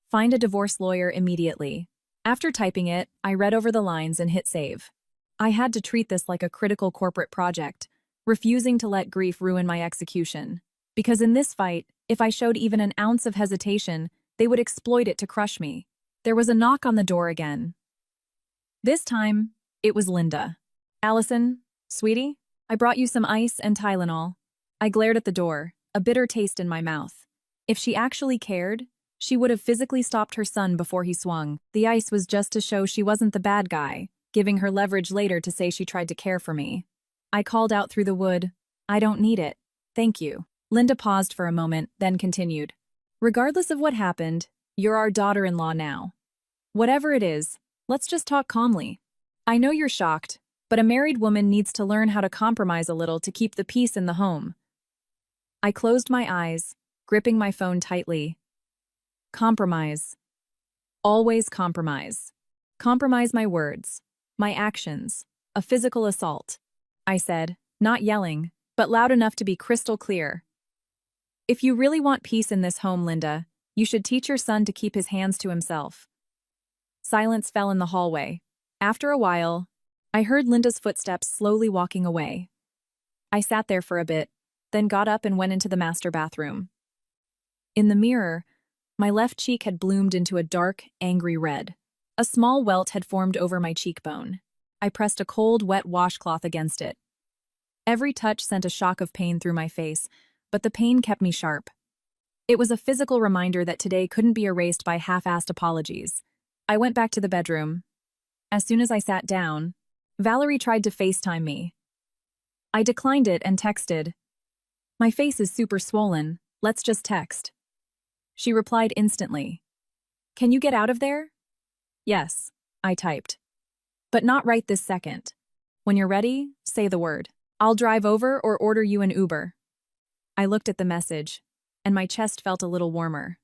Find a divorce lawyer immediately. After typing it, I read over the lines and hit save. I had to treat this like a critical corporate project, refusing to let grief ruin my execution. Because in this fight, if I showed even an ounce of hesitation, they would exploit it to crush me. There was a knock on the door again. This time, it was Linda. "Allison, sweetie, I brought you some ice and Tylenol." I glared at the door, a bitter taste in my mouth. If she actually cared, she would have physically stopped her son before he swung. The ice was just to show she wasn't the bad guy, giving her leverage later to say she tried to care for me. I called out through the wood, "I don't need it. Thank you." Linda paused for a moment, then continued. "Regardless of what happened, you're our daughter-in-law now. Whatever it is, let's just talk calmly. I know you're shocked, but a married woman needs to learn how to compromise a little to keep the peace in the home." I closed my eyes, gripping my phone tightly. Compromise. Always compromise. Compromise my words, my actions, a physical assault. I said, not yelling, but loud enough to be crystal clear. "If you really want peace in this home, Linda, you should teach your son to keep his hands to himself." Silence fell in the hallway. After a while, I heard Linda's footsteps slowly walking away. I sat there for a bit, then got up and went into the master bathroom. In the mirror, my left cheek had bloomed into a dark, angry red. A small welt had formed over my cheekbone. I pressed a cold, wet washcloth against it. Every touch sent a shock of pain through my face, but the pain kept me sharp. It was a physical reminder that today couldn't be erased by half-assed apologies. I went back to the bedroom. As soon as I sat down, Valerie tried to FaceTime me. I declined it and texted, "My face is super swollen, let's just text." She replied instantly, "Can you get out of there?" "Yes," I typed. "But not right this second. When you're ready, say the word. I'll drive over or order you an Uber." I looked at the message, and my chest felt a little warmer.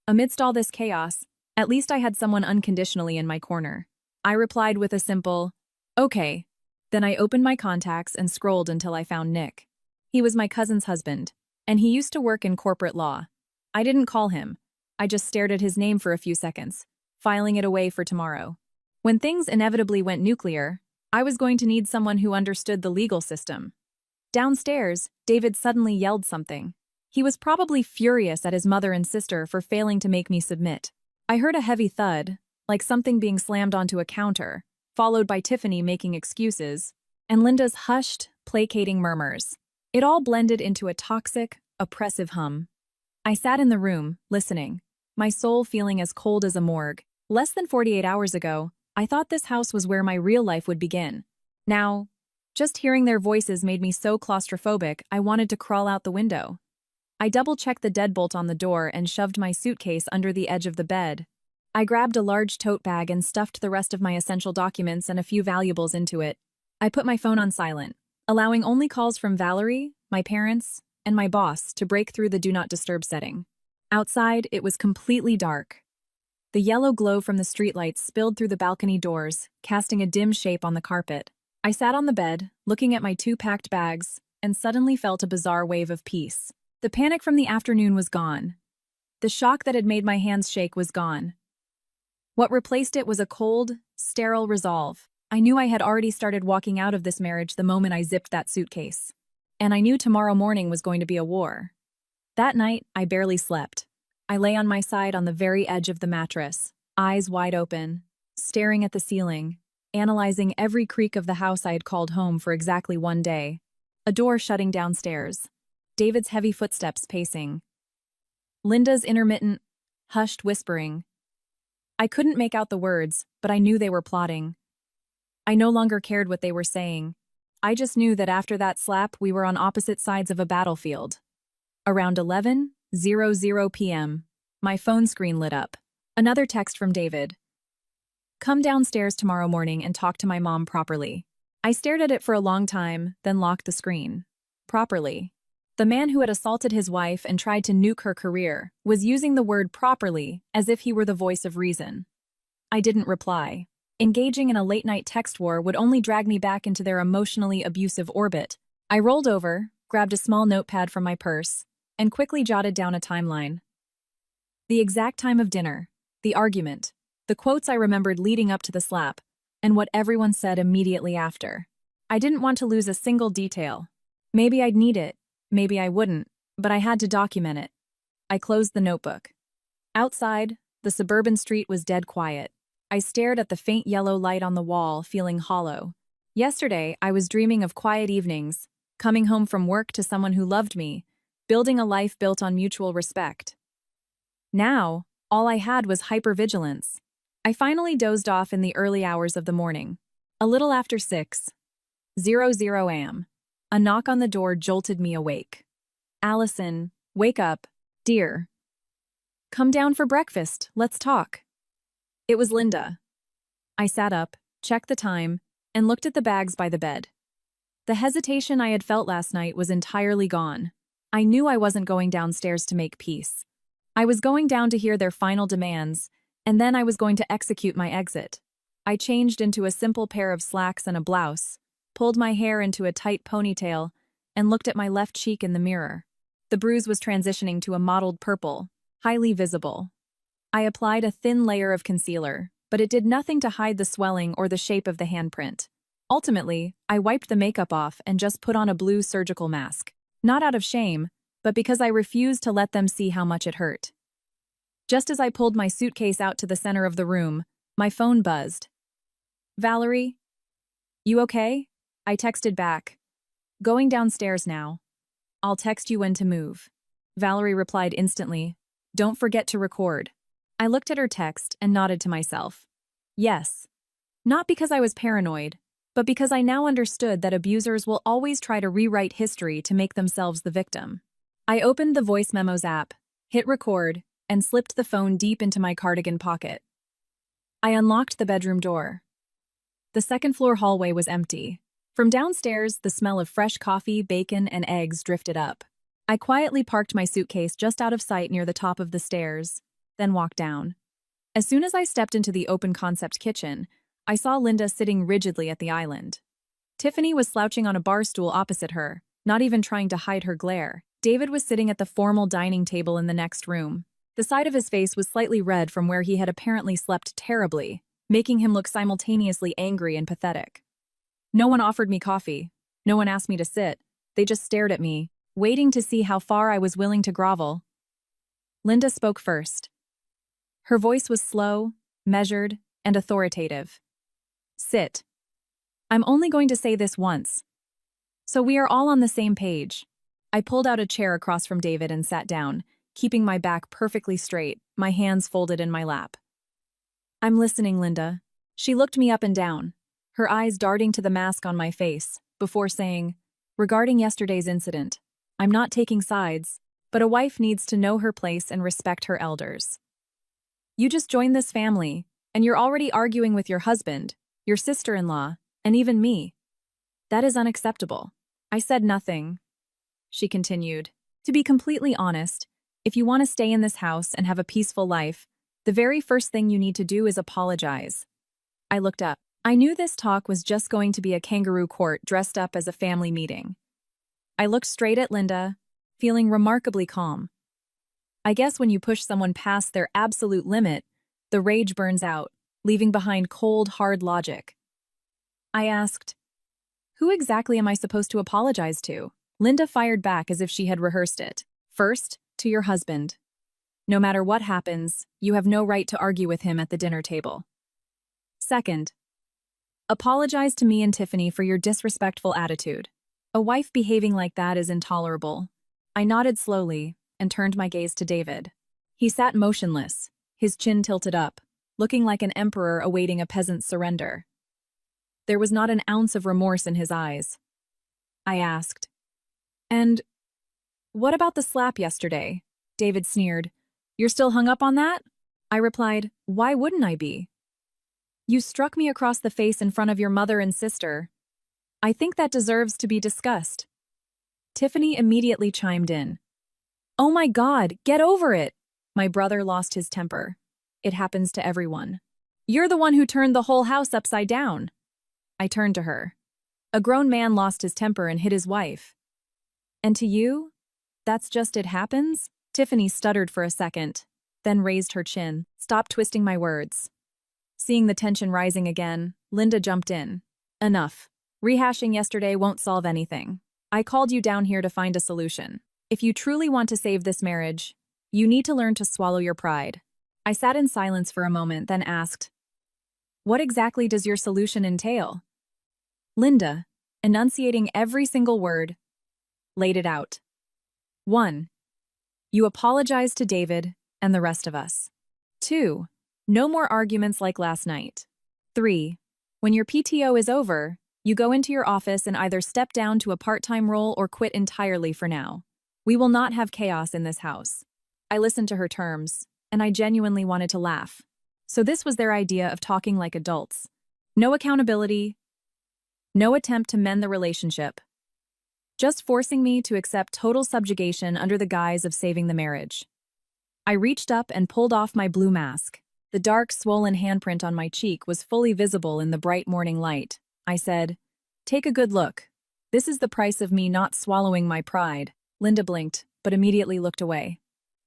Amidst all this chaos, at least I had someone unconditionally in my corner. I replied with a simple, "Okay." Then I opened my contacts and scrolled until I found Nick. He was my cousin's husband, and he used to work in corporate law. I didn't call him. I just stared at his name for a few seconds, filing it away for tomorrow. When things inevitably went nuclear, I was going to need someone who understood the legal system. Downstairs, David suddenly yelled something. He was probably furious at his mother and sister for failing to make me submit. I heard a heavy thud, like something being slammed onto a counter, followed by Tiffany making excuses, and Linda's hushed, placating murmurs. It all blended into a toxic, oppressive hum. I sat in the room, listening, my soul feeling as cold as a morgue. Less than 48 hours ago, I thought this house was where my real life would begin. Now, just hearing their voices made me so claustrophobic I wanted to crawl out the window. I double-checked the deadbolt on the door and shoved my suitcase under the edge of the bed. I grabbed a large tote bag and stuffed the rest of my essential documents and a few valuables into it. I put my phone on silent, allowing only calls from Valerie, my parents, and my boss to break through the Do Not Disturb setting. Outside, it was completely dark. The yellow glow from the streetlights spilled through the balcony doors, casting a dim shape on the carpet. I sat on the bed, looking at my two packed bags, and suddenly felt a bizarre wave of peace. The panic from the afternoon was gone. The shock that had made my hands shake was gone. What replaced it was a cold, sterile resolve. I knew I had already started walking out of this marriage the moment I zipped that suitcase. And I knew tomorrow morning was going to be a war. That night, I barely slept. I lay on my side on the very edge of the mattress, eyes wide open, staring at the ceiling, analyzing every creak of the house I had called home for exactly one day. A door shutting downstairs. David's heavy footsteps pacing. Linda's intermittent, hushed whispering. I couldn't make out the words, but I knew they were plotting. I no longer cared what they were saying. I just knew that after that slap, we were on opposite sides of a battlefield. Around 11:00 p.m., my phone screen lit up. Another text from David. "Come downstairs tomorrow morning and talk to my mom properly." I stared at it for a long time, then locked the screen. Properly. The man who had assaulted his wife and tried to nuke her career was using the word properly as if he were the voice of reason. I didn't reply. Engaging in a late-night text war would only drag me back into their emotionally abusive orbit. I rolled over, grabbed a small notepad from my purse, and quickly jotted down a timeline. The exact time of dinner, the argument, the quotes I remembered leading up to the slap, and what everyone said immediately after. I didn't want to lose a single detail. Maybe I'd need it. Maybe I wouldn't, but I had to document it. I closed the notebook. Outside, the suburban street was dead quiet. I stared at the faint yellow light on the wall, feeling hollow. Yesterday, I was dreaming of quiet evenings, coming home from work to someone who loved me, building a life built on mutual respect. Now, all I had was hypervigilance. I finally dozed off in the early hours of the morning. A little after 6:00 a.m., a knock on the door jolted me awake. "Allison, wake up, dear. Come down for breakfast, let's talk." It was Linda. I sat up, checked the time, and looked at the bags by the bed. The hesitation I had felt last night was entirely gone. I knew I wasn't going downstairs to make peace. I was going down to hear their final demands, and then I was going to execute my exit. I changed into a simple pair of slacks and a blouse, pulled my hair into a tight ponytail, and looked at my left cheek in the mirror. The bruise was transitioning to a mottled purple, highly visible. I applied a thin layer of concealer, but it did nothing to hide the swelling or the shape of the handprint. Ultimately, I wiped the makeup off and just put on a blue surgical mask. Not out of shame, but because I refused to let them see how much it hurt. Just as I pulled my suitcase out to the center of the room, my phone buzzed. "Valerie? You okay?" I texted back. Going downstairs now. I'll text you when to move. Valerie replied instantly. Don't forget to record. I looked at her text and nodded to myself. Yes. Not because I was paranoid, but because I now understood that abusers will always try to rewrite history to make themselves the victim. I opened the voice memos app, hit record, and slipped the phone deep into my cardigan pocket. I unlocked the bedroom door. The second-floor hallway was empty. From downstairs, the smell of fresh coffee, bacon, and eggs drifted up. I quietly parked my suitcase just out of sight near the top of the stairs, then walked down. As soon as I stepped into the open-concept kitchen, I saw Linda sitting rigidly at the island. Tiffany was slouching on a bar stool opposite her, not even trying to hide her glare. David was sitting at the formal dining table in the next room. The side of his face was slightly red from where he had apparently slept terribly, making him look simultaneously angry and pathetic. No one offered me coffee. No one asked me to sit. They just stared at me, waiting to see how far I was willing to grovel. Linda spoke first. Her voice was slow, measured, and authoritative. Sit. I'm only going to say this once. So we are all on the same page. I pulled out a chair across from David and sat down, keeping my back perfectly straight, my hands folded in my lap. I'm listening, Linda. She looked me up and down, her eyes darting to the mask on my face, before saying, regarding yesterday's incident, I'm not taking sides, but a wife needs to know her place and respect her elders. You just joined this family, and you're already arguing with your husband, your sister-in-law, and even me. That is unacceptable. I said nothing. She continued, to be completely honest, if you want to stay in this house and have a peaceful life, the very first thing you need to do is apologize. I looked up. I knew this talk was just going to be a kangaroo court dressed up as a family meeting. I looked straight at Linda, feeling remarkably calm. I guess when you push someone past their absolute limit, the rage burns out, leaving behind cold, hard logic. I asked, who exactly am I supposed to apologize to? Linda fired back as if she had rehearsed it. First, to your husband. No matter what happens, you have no right to argue with him at the dinner table. Second, apologize to me and Tiffany for your disrespectful attitude. A wife behaving like that is intolerable. I nodded slowly and turned my gaze to David. He sat motionless, his chin tilted up, looking like an emperor awaiting a peasant's surrender. There was not an ounce of remorse in his eyes. I asked, and what about the slap yesterday? David sneered. You're still hung up on that? I replied, why wouldn't I be? You struck me across the face in front of your mother and sister. I think that deserves to be discussed. Tiffany immediately chimed in. Oh my God, get over it! My brother lost his temper. It happens to everyone. You're the one who turned the whole house upside down. I turned to her. A grown man lost his temper and hit his wife. And to you? That's just it happens? Tiffany stuttered for a second, then raised her chin. Stop twisting my words. Seeing the tension rising again, Linda jumped in. Enough. Rehashing yesterday won't solve anything. I called you down here to find a solution. If you truly want to save this marriage, you need to learn to swallow your pride. I sat in silence for a moment, then asked, what exactly does your solution entail? Linda, enunciating every single word, laid it out. 1. You apologize to David and the rest of us. 2. No more arguments like last night. 3. When your PTO is over, you go into your office and either step down to a part-time role or quit entirely for now. We will not have chaos in this house. I listened to her terms, and I genuinely wanted to laugh. So this was their idea of talking like adults. No accountability, no attempt to mend the relationship. Just forcing me to accept total subjugation under the guise of saving the marriage. I reached up and pulled off my blue mask. The dark, swollen handprint on my cheek was fully visible in the bright morning light. I said, take a good look. This is the price of me not swallowing my pride. Linda blinked, but immediately looked away.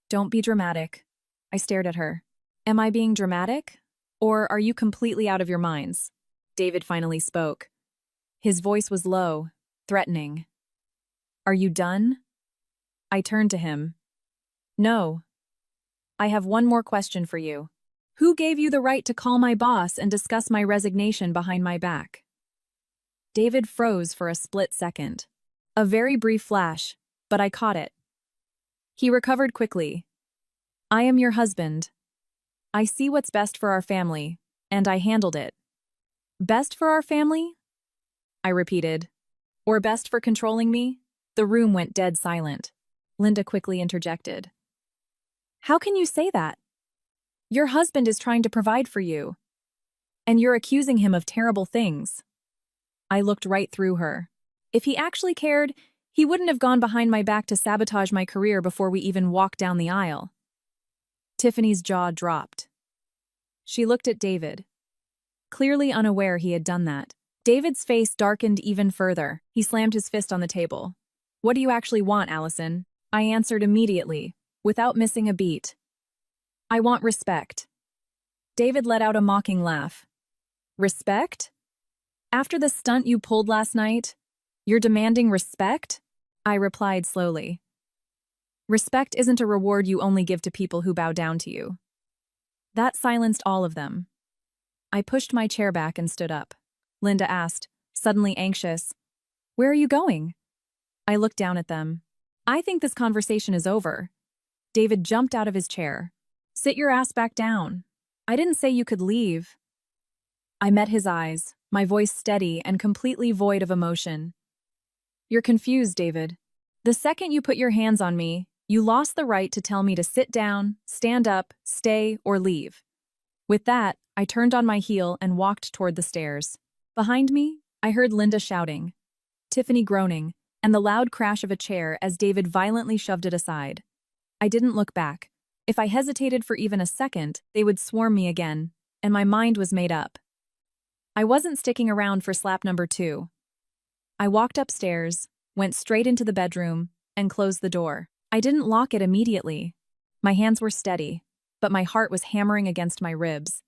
Don't be dramatic. I stared at her. Am I being dramatic? Or are you completely out of your minds? David finally spoke. His voice was low, threatening. Are you done? I turned to him. No. I have one more question for you. Who gave you the right to call my boss and discuss my resignation behind my back? David froze for a split second. A very brief flash, but I caught it. He recovered quickly. I am your husband. I see what's best for our family, and I handled it. Best for our family? I repeated. Or best for controlling me? The room went dead silent. Linda quickly interjected. How can you say that? Your husband is trying to provide for you. And you're accusing him of terrible things. I looked right through her. If he actually cared, he wouldn't have gone behind my back to sabotage my career before we even walked down the aisle. Tiffany's jaw dropped. She looked at David, clearly unaware he had done that. David's face darkened even further. He slammed his fist on the table. What do you actually want, Allison? I answered immediately, without missing a beat. I want respect. David let out a mocking laugh. Respect? After the stunt you pulled last night, you're demanding respect? I replied slowly. Respect isn't a reward you only give to people who bow down to you. That silenced all of them. I pushed my chair back and stood up. Linda asked, suddenly anxious, Where are you going? I looked down at them. I think this conversation is over. David jumped out of his chair. Sit your ass back down. I didn't say you could leave. I met his eyes, my voice steady and completely void of emotion. You're confused, David. The second you put your hands on me, you lost the right to tell me to sit down, stand up, stay, or leave. With that, I turned on my heel and walked toward the stairs. Behind me, I heard Linda shouting, Tiffany groaning, and the loud crash of a chair as David violently shoved it aside. I didn't look back. If I hesitated for even a second, they would swarm me again, and my mind was made up. I wasn't sticking around for slap number 2. I walked upstairs, went straight into the bedroom, and closed the door. I didn't lock it immediately. My hands were steady, but my heart was hammering against my ribs.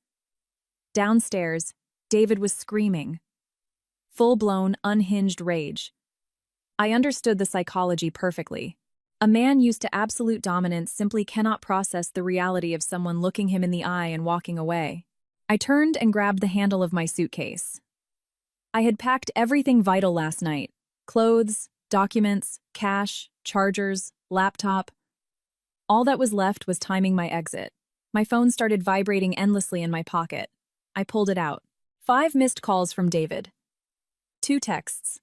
Downstairs, David was screaming. Full-blown, unhinged rage. I understood the psychology perfectly. A man used to absolute dominance simply cannot process the reality of someone looking him in the eye and walking away. I turned and grabbed the handle of my suitcase. I had packed everything vital last night. Clothes, documents, cash, chargers, laptop. All that was left was timing my exit. My phone started vibrating endlessly in my pocket. I pulled it out. 5 missed calls from David. 2 texts.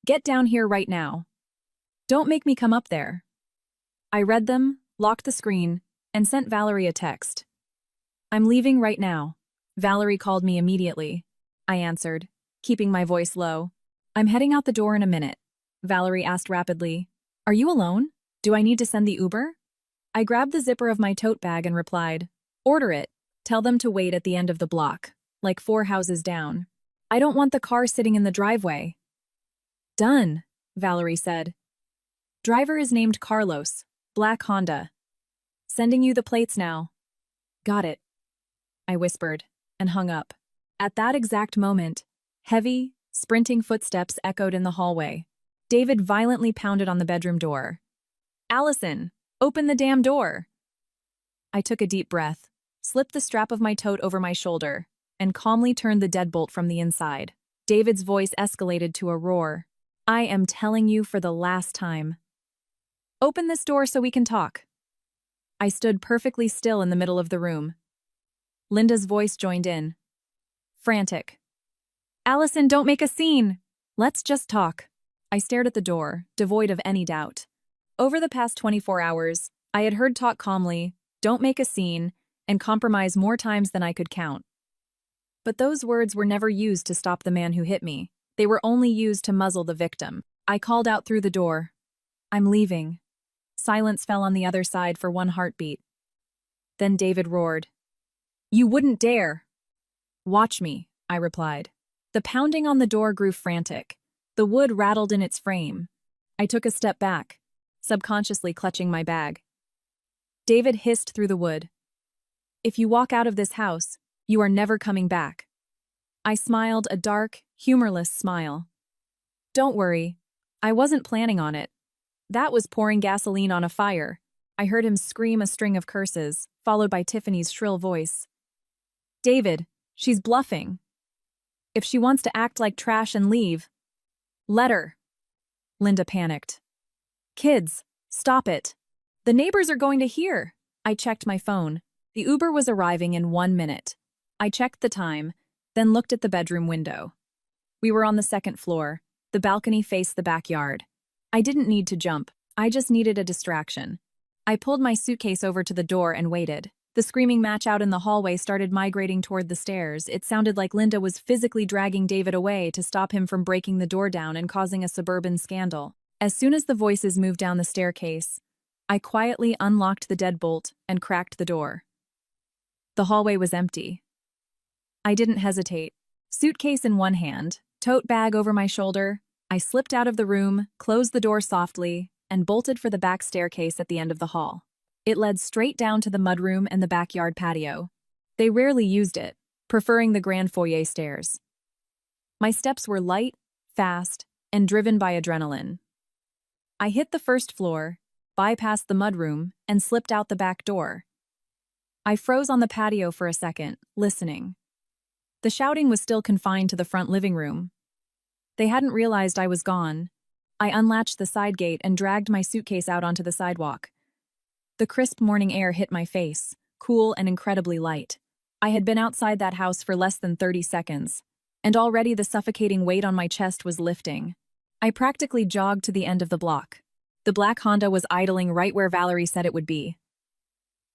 Get down here right now. Don't make me come up there. I read them, locked the screen, and sent Valerie a text. I'm leaving right now. Valerie called me immediately. I answered, keeping my voice low. I'm heading out the door in a minute. Valerie asked rapidly. Are you alone? Do I need to send the Uber? I grabbed the zipper of my tote bag and replied, Order it. Tell them to wait at the end of the block, like 4 houses down. I don't want the car sitting in the driveway. Done, Valerie said. Driver is named Carlos, black Honda. Sending you the plates now. Got it, I whispered, and hung up. At that exact moment, heavy, sprinting footsteps echoed in the hallway. David violently pounded on the bedroom door. Allison, open the damn door. I took a deep breath, slipped the strap of my tote over my shoulder, and calmly turned the deadbolt from the inside. David's voice escalated to a roar. I am telling you for the last time. Open this door so we can talk. I stood perfectly still in the middle of the room. Linda's voice joined in. Frantic. Allison, don't make a scene. Let's just talk. I stared at the door, devoid of any doubt. Over the past 24 hours, I had heard talk calmly, don't make a scene, and compromise more times than I could count. But those words were never used to stop the man who hit me. They were only used to muzzle the victim. I called out through the door. I'm leaving. Silence fell on the other side for one heartbeat. Then David roared. You wouldn't dare. Watch me, I replied. The pounding on the door grew frantic. The wood rattled in its frame. I took a step back, subconsciously clutching my bag. David hissed through the wood. If you walk out of this house, you are never coming back. I smiled a dark, humorless smile. Don't worry, I wasn't planning on it. That was pouring gasoline on a fire. I heard him scream a string of curses, followed by Tiffany's shrill voice. David, she's bluffing. If she wants to act like trash and leave, let her. Linda panicked. Kids, stop it. The neighbors are going to hear. I checked my phone. The Uber was arriving in 1 minute. I checked the time, then looked at the bedroom window. We were on the second floor. The balcony faced the backyard. I didn't need to jump. I just needed a distraction. I pulled my suitcase over to the door and waited. The screaming match out in the hallway started migrating toward the stairs. It sounded like Linda was physically dragging David away to stop him from breaking the door down and causing a suburban scandal. As soon as the voices moved down the staircase, I quietly unlocked the deadbolt and cracked the door. The hallway was empty. I didn't hesitate. Suitcase in one hand, tote bag over my shoulder, I slipped out of the room, closed the door softly, and bolted for the back staircase at the end of the hall. It led straight down to the mudroom and the backyard patio. They rarely used it, preferring the grand foyer stairs. My steps were light, fast, and driven by adrenaline. I hit the first floor, bypassed the mudroom, and slipped out the back door. I froze on the patio for a second, listening. The shouting was still confined to the front living room. They hadn't realized I was gone. I unlatched the side gate and dragged my suitcase out onto the sidewalk. The crisp morning air hit my face, cool and incredibly light. I had been outside that house for less than 30 seconds, and already the suffocating weight on my chest was lifting. I practically jogged to the end of the block. The black Honda was idling right where Valerie said it would be.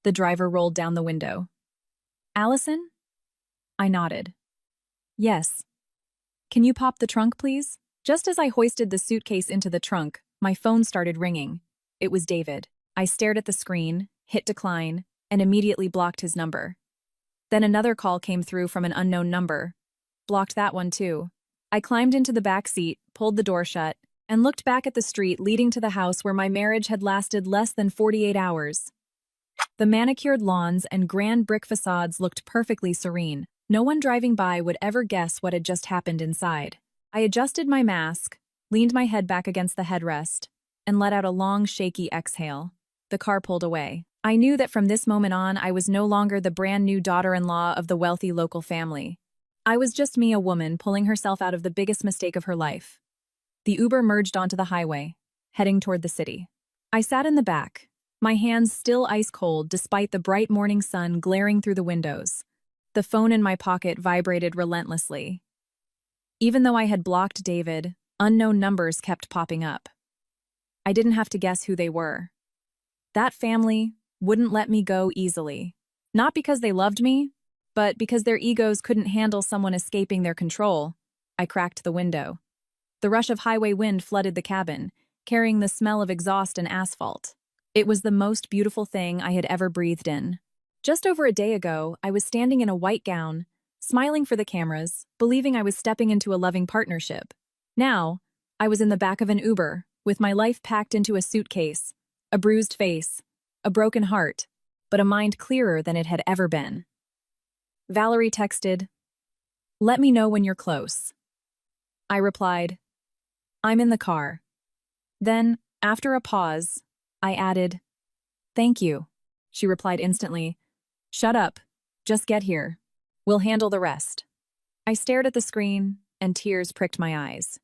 The driver rolled down the window. "Allison?" I nodded. "Yes. Can you pop the trunk, please?" Just as I hoisted the suitcase into the trunk, my phone started ringing. It was David. I stared at the screen, hit decline, and immediately blocked his number. Then another call came through from an unknown number. Blocked that one too. I climbed into the back seat, pulled the door shut, and looked back at the street leading to the house where my marriage had lasted less than 48 hours. The manicured lawns and grand brick facades looked perfectly serene. No one driving by would ever guess what had just happened inside. I adjusted my mask, leaned my head back against the headrest, and let out a long, shaky exhale. The car pulled away. I knew that from this moment on, I was no longer the brand new daughter-in-law of the wealthy local family. I was just me, a woman pulling herself out of the biggest mistake of her life. The Uber merged onto the highway, heading toward the city. I sat in the back, my hands still ice-cold despite the bright morning sun glaring through the windows. The phone in my pocket vibrated relentlessly. Even though I had blocked David, unknown numbers kept popping up. I didn't have to guess who they were. That family wouldn't let me go easily. Not because they loved me, but because their egos couldn't handle someone escaping their control. I cracked the window. The rush of highway wind flooded the cabin, carrying the smell of exhaust and asphalt. It was the most beautiful thing I had ever breathed in. Just over a day ago, I was standing in a white gown, smiling for the cameras, believing I was stepping into a loving partnership. Now, I was in the back of an Uber, with my life packed into a suitcase, a bruised face, a broken heart, but a mind clearer than it had ever been. Valerie texted, "Let me know when you're close." I replied, "I'm in the car." Then, after a pause, I added, "Thank you." She replied instantly, "Shut up. Just get here. We'll handle the rest." I stared at the screen, and tears pricked my eyes.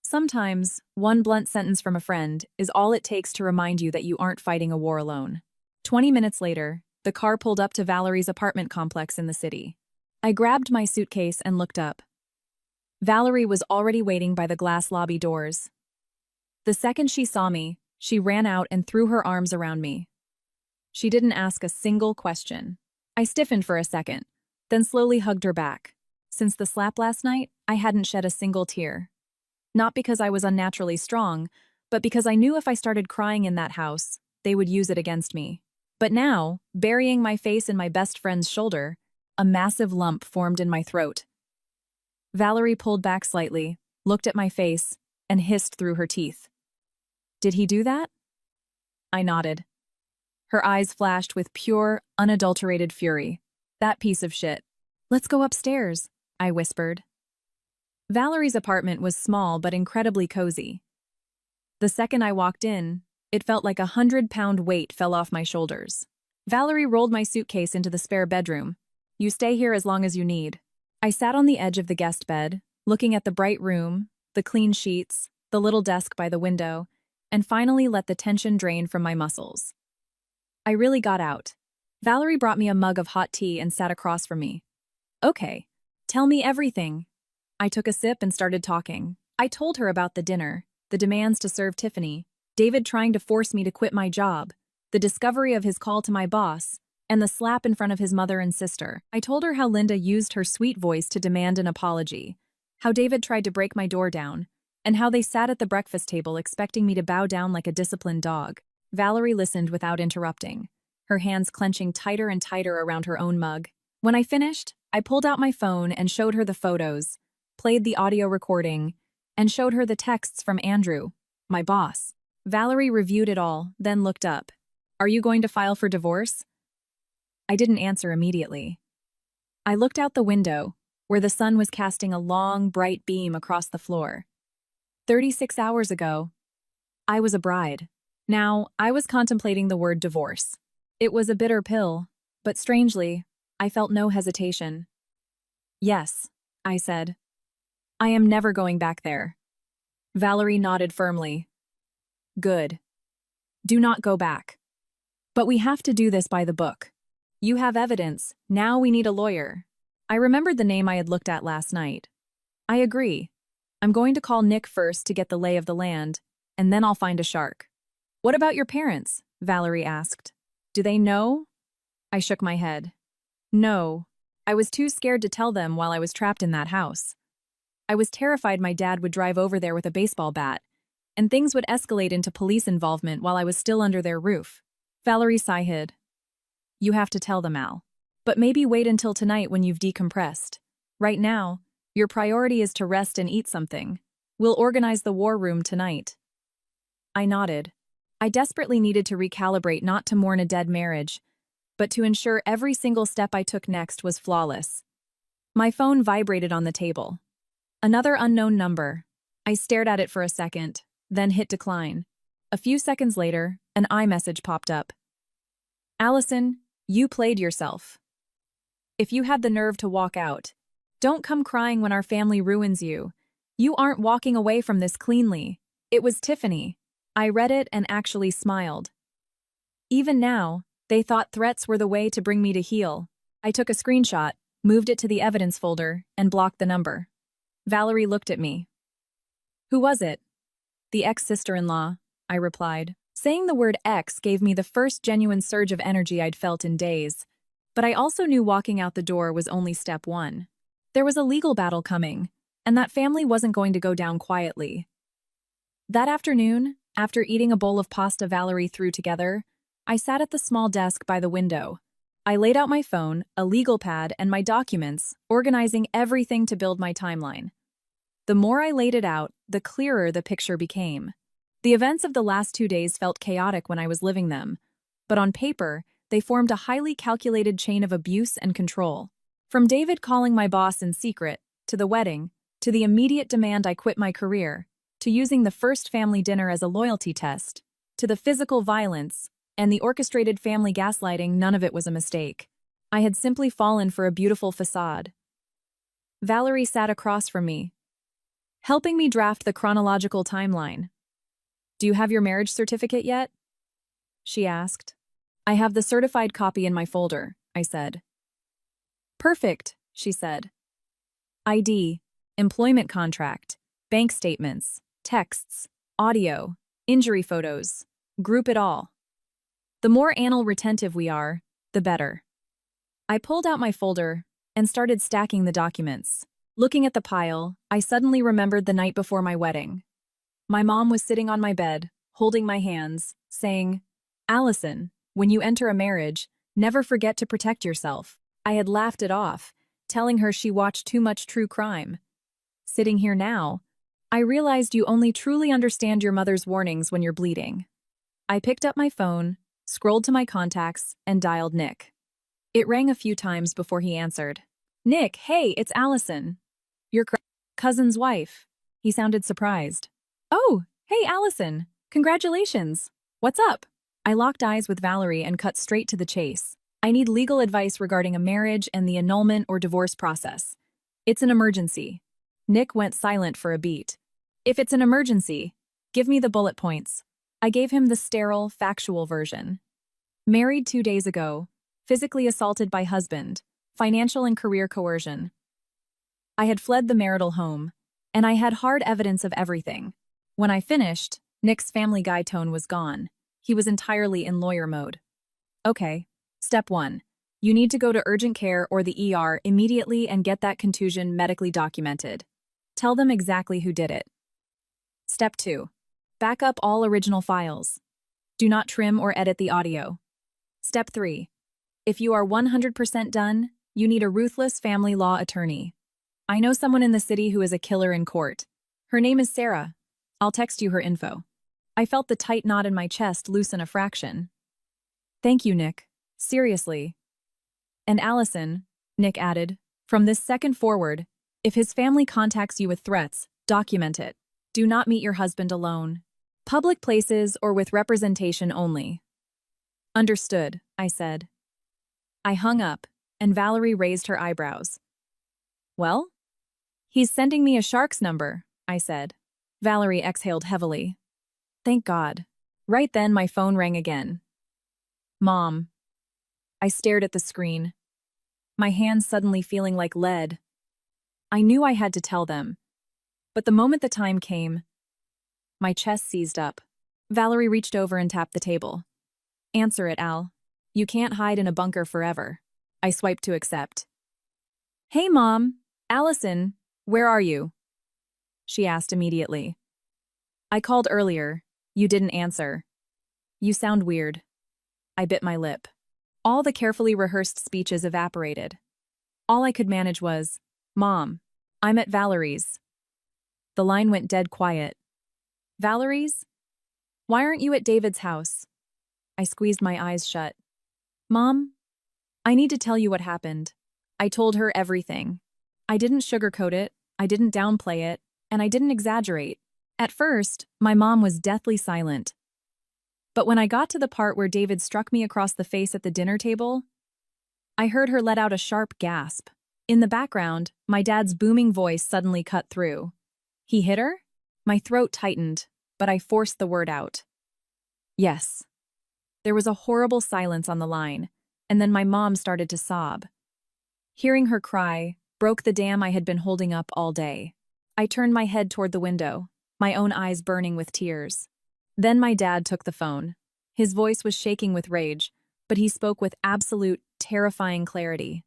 Sometimes, one blunt sentence from a friend is all it takes to remind you that you aren't fighting a war alone. 20 minutes later, the car pulled up to Valerie's apartment complex in the city. I grabbed my suitcase and looked up. Valerie was already waiting by the glass lobby doors. The second she saw me, she ran out and threw her arms around me. She didn't ask a single question. I stiffened for a second, then slowly hugged her back. Since the slap last night, I hadn't shed a single tear. Not because I was unnaturally strong, but because I knew if I started crying in that house, they would use it against me. But now, burying my face in my best friend's shoulder, a massive lump formed in my throat. Valerie pulled back slightly, looked at my face, and hissed through her teeth. "Did he do that?" I nodded. Her eyes flashed with pure, unadulterated fury. "That piece of shit. Let's go upstairs," I whispered. Valerie's apartment was small but incredibly cozy. The second I walked in, it felt like 100-pound weight fell off my shoulders. Valerie rolled my suitcase into the spare bedroom. "You stay here as long as you need." I sat on the edge of the guest bed, looking at the bright room, the clean sheets, the little desk by the window, and finally let the tension drain from my muscles. I really got out. Valerie brought me a mug of hot tea and sat across from me. Okay, tell me everything. I took a sip and started talking. I told her about the dinner, the demands to serve Tiffany, David trying to force me to quit my job, the discovery of his call to my boss, and the slap in front of his mother and sister. I told her how Linda used her sweet voice to demand an apology, how David tried to break my door down, and how they sat at the breakfast table expecting me to bow down like a disciplined dog. Valerie listened without interrupting, her hands clenching tighter and tighter around her own mug. When I finished, I pulled out my phone and showed her the photos, played the audio recording, and showed her the texts from Andrew, my boss. Valerie reviewed it all, then looked up. Are you going to file for divorce? I didn't answer immediately. I looked out the window, where the sun was casting a long, bright beam across the floor. 36 hours ago, I was a bride. Now, I was contemplating the word divorce. It was a bitter pill, but strangely, I felt no hesitation. Yes, I said. I am never going back there. Valerie nodded firmly. Good. Do not go back. But we have to do this by the book. You have evidence, now we need a lawyer. I remembered the name I had looked at last night. I agree. I'm going to call Nick first to get the lay of the land, and then I'll find a shark. What about your parents? Valerie asked. Do they know? I shook my head. No. I was too scared to tell them while I was trapped in that house. I was terrified my dad would drive over there with a baseball bat, and things would escalate into police involvement while I was still under their roof. Valerie sighed. You have to tell them, Al. But maybe wait until tonight when you've decompressed. Right now, your priority is to rest and eat something. We'll organize the war room tonight. I nodded. I desperately needed to recalibrate, not to mourn a dead marriage, but to ensure every single step I took next was flawless. My phone vibrated on the table. Another unknown number. I stared at it for a second, then hit decline. A few seconds later, an iMessage popped up. Allison, you played yourself. If you had the nerve to walk out, don't come crying when our family ruins you. You aren't walking away from this cleanly. It was Tiffany. I read it and actually smiled. Even now, they thought threats were the way to bring me to heel. I took a screenshot, moved it to the evidence folder, and blocked the number. Valerie looked at me. Who was it? The ex-sister-in-law, I replied. Saying the word ex gave me the first genuine surge of energy I'd felt in days. But I also knew walking out the door was only step one. There was a legal battle coming, and that family wasn't going to go down quietly. That afternoon, after eating a bowl of pasta Valerie threw together, I sat at the small desk by the window. I laid out my phone, a legal pad, and my documents, organizing everything to build my timeline. The more I laid it out, the clearer the picture became. The events of the last 2 days felt chaotic when I was living them, but on paper, they formed a highly calculated chain of abuse and control. From David calling my boss in secret, to the wedding, to the immediate demand I quit my career, to using the first family dinner as a loyalty test, to the physical violence, and the orchestrated family gaslighting, none of it was a mistake. I had simply fallen for a beautiful facade. Valerie sat across from me, helping me draft the chronological timeline. Do you have your marriage certificate yet? She asked. I have the certified copy in my folder, I said. Perfect, she said. ID, employment contract, bank statements, texts, audio, injury photos, group it all. The more anal retentive we are, the better. I pulled out my folder and started stacking the documents. Looking at the pile, I suddenly remembered the night before my wedding. My mom was sitting on my bed, holding my hands, saying, Allison, when you enter a marriage, never forget to protect yourself. I had laughed it off, telling her she watched too much true crime. Sitting here now, I realized you only truly understand your mother's warnings when you're bleeding. I picked up my phone, scrolled to my contacts, and dialed Nick. It rang a few times before he answered. Nick, hey, it's Allison. Your cousin's wife. He sounded surprised. Oh, hey, Allison. Congratulations. What's up? I locked eyes with Valerie and cut straight to the chase. I need legal advice regarding a marriage and the annulment or divorce process. It's an emergency. Nick went silent for a beat. If it's an emergency, give me the bullet points. I gave him the sterile, factual version. Married 2 days ago, physically assaulted by husband, financial and career coercion. I had fled the marital home, and I had hard evidence of everything. When I finished, Nick's Family Guy tone was gone. He was entirely in lawyer mode. Okay, step 1. You need to go to urgent care or the ER immediately and get that contusion medically documented. Tell them exactly who did it. Step 2. Back up all original files. Do not trim or edit the audio. Step 3. If you are 100% done, you need a ruthless family law attorney. I know someone in the city who is a killer in court. Her name is Sarah. I'll text you her info. I felt the tight knot in my chest loosen a fraction. Thank you, Nick. Seriously. And Allison, Nick added, from this second forward, if his family contacts you with threats, document it. Do not meet your husband alone. Public places or with representation only. Understood, I said. I hung up, and Valerie raised her eyebrows. Well? He's sending me a shark's number, I said. Valerie exhaled heavily. Thank God. Right then, my phone rang again. Mom. I stared at the screen, my hands suddenly feeling like lead. I knew I had to tell them, but the moment the time came, my chest seized up. Valerie reached over and tapped the table. Answer it, Al. You can't hide in a bunker forever. I swiped to accept. Hey, Mom. Allison, where are you? She asked immediately. I called earlier. You didn't answer. You sound weird. I bit my lip. All the carefully rehearsed speeches evaporated. All I could manage was, Mom, I'm at Valerie's. The line went dead quiet. Valerie's? Why aren't you at David's house? I squeezed my eyes shut. Mom, I need to tell you what happened. I told her everything. I didn't sugarcoat it, I didn't downplay it, and I didn't exaggerate. At first, my mom was deathly silent. But when I got to the part where David struck me across the face at the dinner table, I heard her let out a sharp gasp. In the background, my dad's booming voice suddenly cut through. He hit her? My throat tightened, but I forced the word out. Yes. There was a horrible silence on the line, and then my mom started to sob. Hearing her cry broke the dam I had been holding up all day. I turned my head toward the window, my own eyes burning with tears. Then my dad took the phone. His voice was shaking with rage, but he spoke with absolute, terrifying clarity.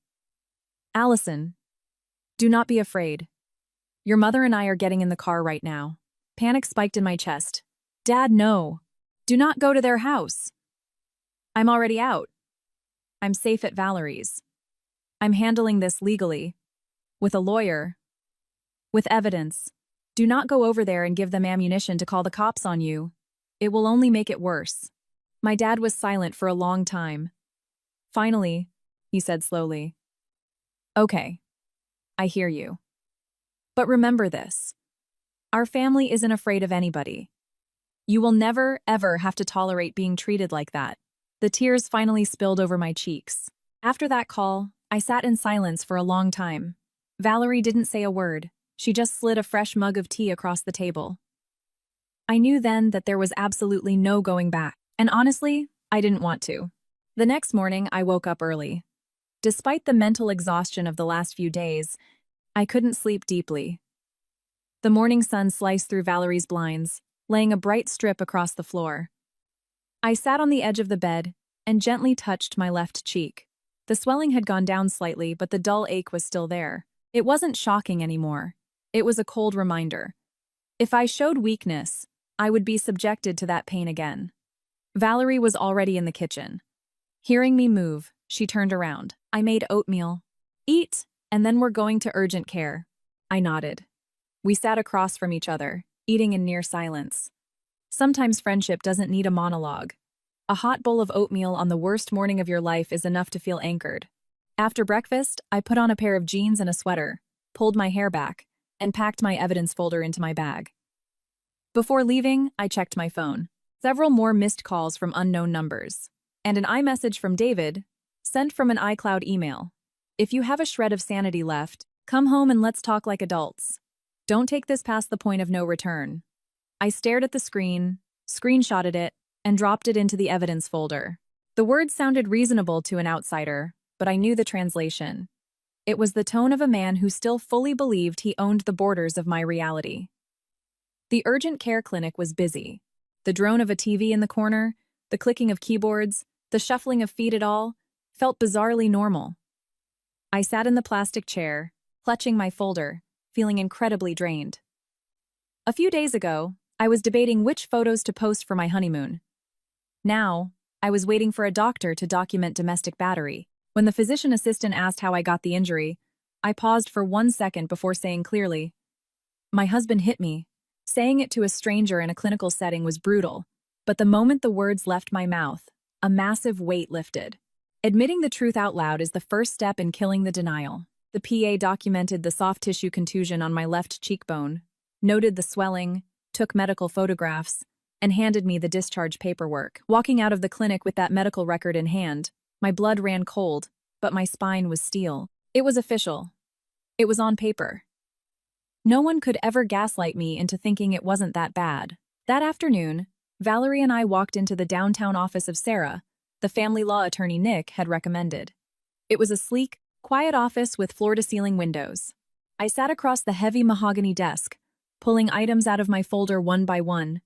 Allison, do not be afraid. Your mother and I are getting in the car right now. Panic spiked in my chest. Dad, no. Do not go to their house. I'm already out. I'm safe at Valerie's. I'm handling this legally. With a lawyer. With evidence. Do not go over there and give them ammunition to call the cops on you. It will only make it worse. My dad was silent for a long time. Finally, he said slowly. Okay. I hear you. But remember this. Our family isn't afraid of anybody. You will never, ever have to tolerate being treated like that. The tears finally spilled over my cheeks. After that call, I sat in silence for a long time. Valerie didn't say a word. She just slid a fresh mug of tea across the table. I knew then that there was absolutely no going back, and honestly, I didn't want to. The next morning, I woke up early. Despite the mental exhaustion of the last few days, I couldn't sleep deeply. The morning sun sliced through Valerie's blinds, laying a bright strip across the floor. I sat on the edge of the bed and gently touched my left cheek. The swelling had gone down slightly, but the dull ache was still there. It wasn't shocking anymore. It was a cold reminder. If I showed weakness, I would be subjected to that pain again. Valerie was already in the kitchen. Hearing me move, she turned around. I made oatmeal. Eat, and then we're going to urgent care. I nodded. We sat across from each other, eating in near silence. Sometimes friendship doesn't need a monologue. A hot bowl of oatmeal on the worst morning of your life is enough to feel anchored. After breakfast, I put on a pair of jeans and a sweater, pulled my hair back, and packed my evidence folder into my bag. Before leaving, I checked my phone. Several more missed calls from unknown numbers. And an iMessage from David, sent from an iCloud email. If you have a shred of sanity left, come home and let's talk like adults. Don't take this past the point of no return. I stared at the screen, screenshotted it, and dropped it into the evidence folder. The words sounded reasonable to an outsider, but I knew the translation. It was the tone of a man who still fully believed he owned the borders of my reality. The urgent care clinic was busy. The drone of a TV in the corner, the clicking of keyboards, the shuffling of feet, it all felt bizarrely normal. I sat in the plastic chair, clutching my folder, feeling incredibly drained. A few days ago, I was debating which photos to post for my honeymoon. Now, I was waiting for a doctor to document domestic battery. When the physician assistant asked how I got the injury, I paused for 1 second before saying clearly, "My husband hit me." Saying it to a stranger in a clinical setting was brutal, but the moment the words left my mouth, a massive weight lifted. Admitting the truth out loud is the first step in killing the denial. The PA documented the soft tissue contusion on my left cheekbone, noted the swelling, took medical photographs, and handed me the discharge paperwork. Walking out of the clinic with that medical record in hand, my blood ran cold, but my spine was steel. It was official. It was on paper. No one could ever gaslight me into thinking it wasn't that bad. That afternoon, Valerie and I walked into the downtown office of Sarah, the family law attorney Nick had recommended. It was a sleek, quiet office with floor-to-ceiling windows. I sat across the heavy mahogany desk, pulling items out of my folder one by one.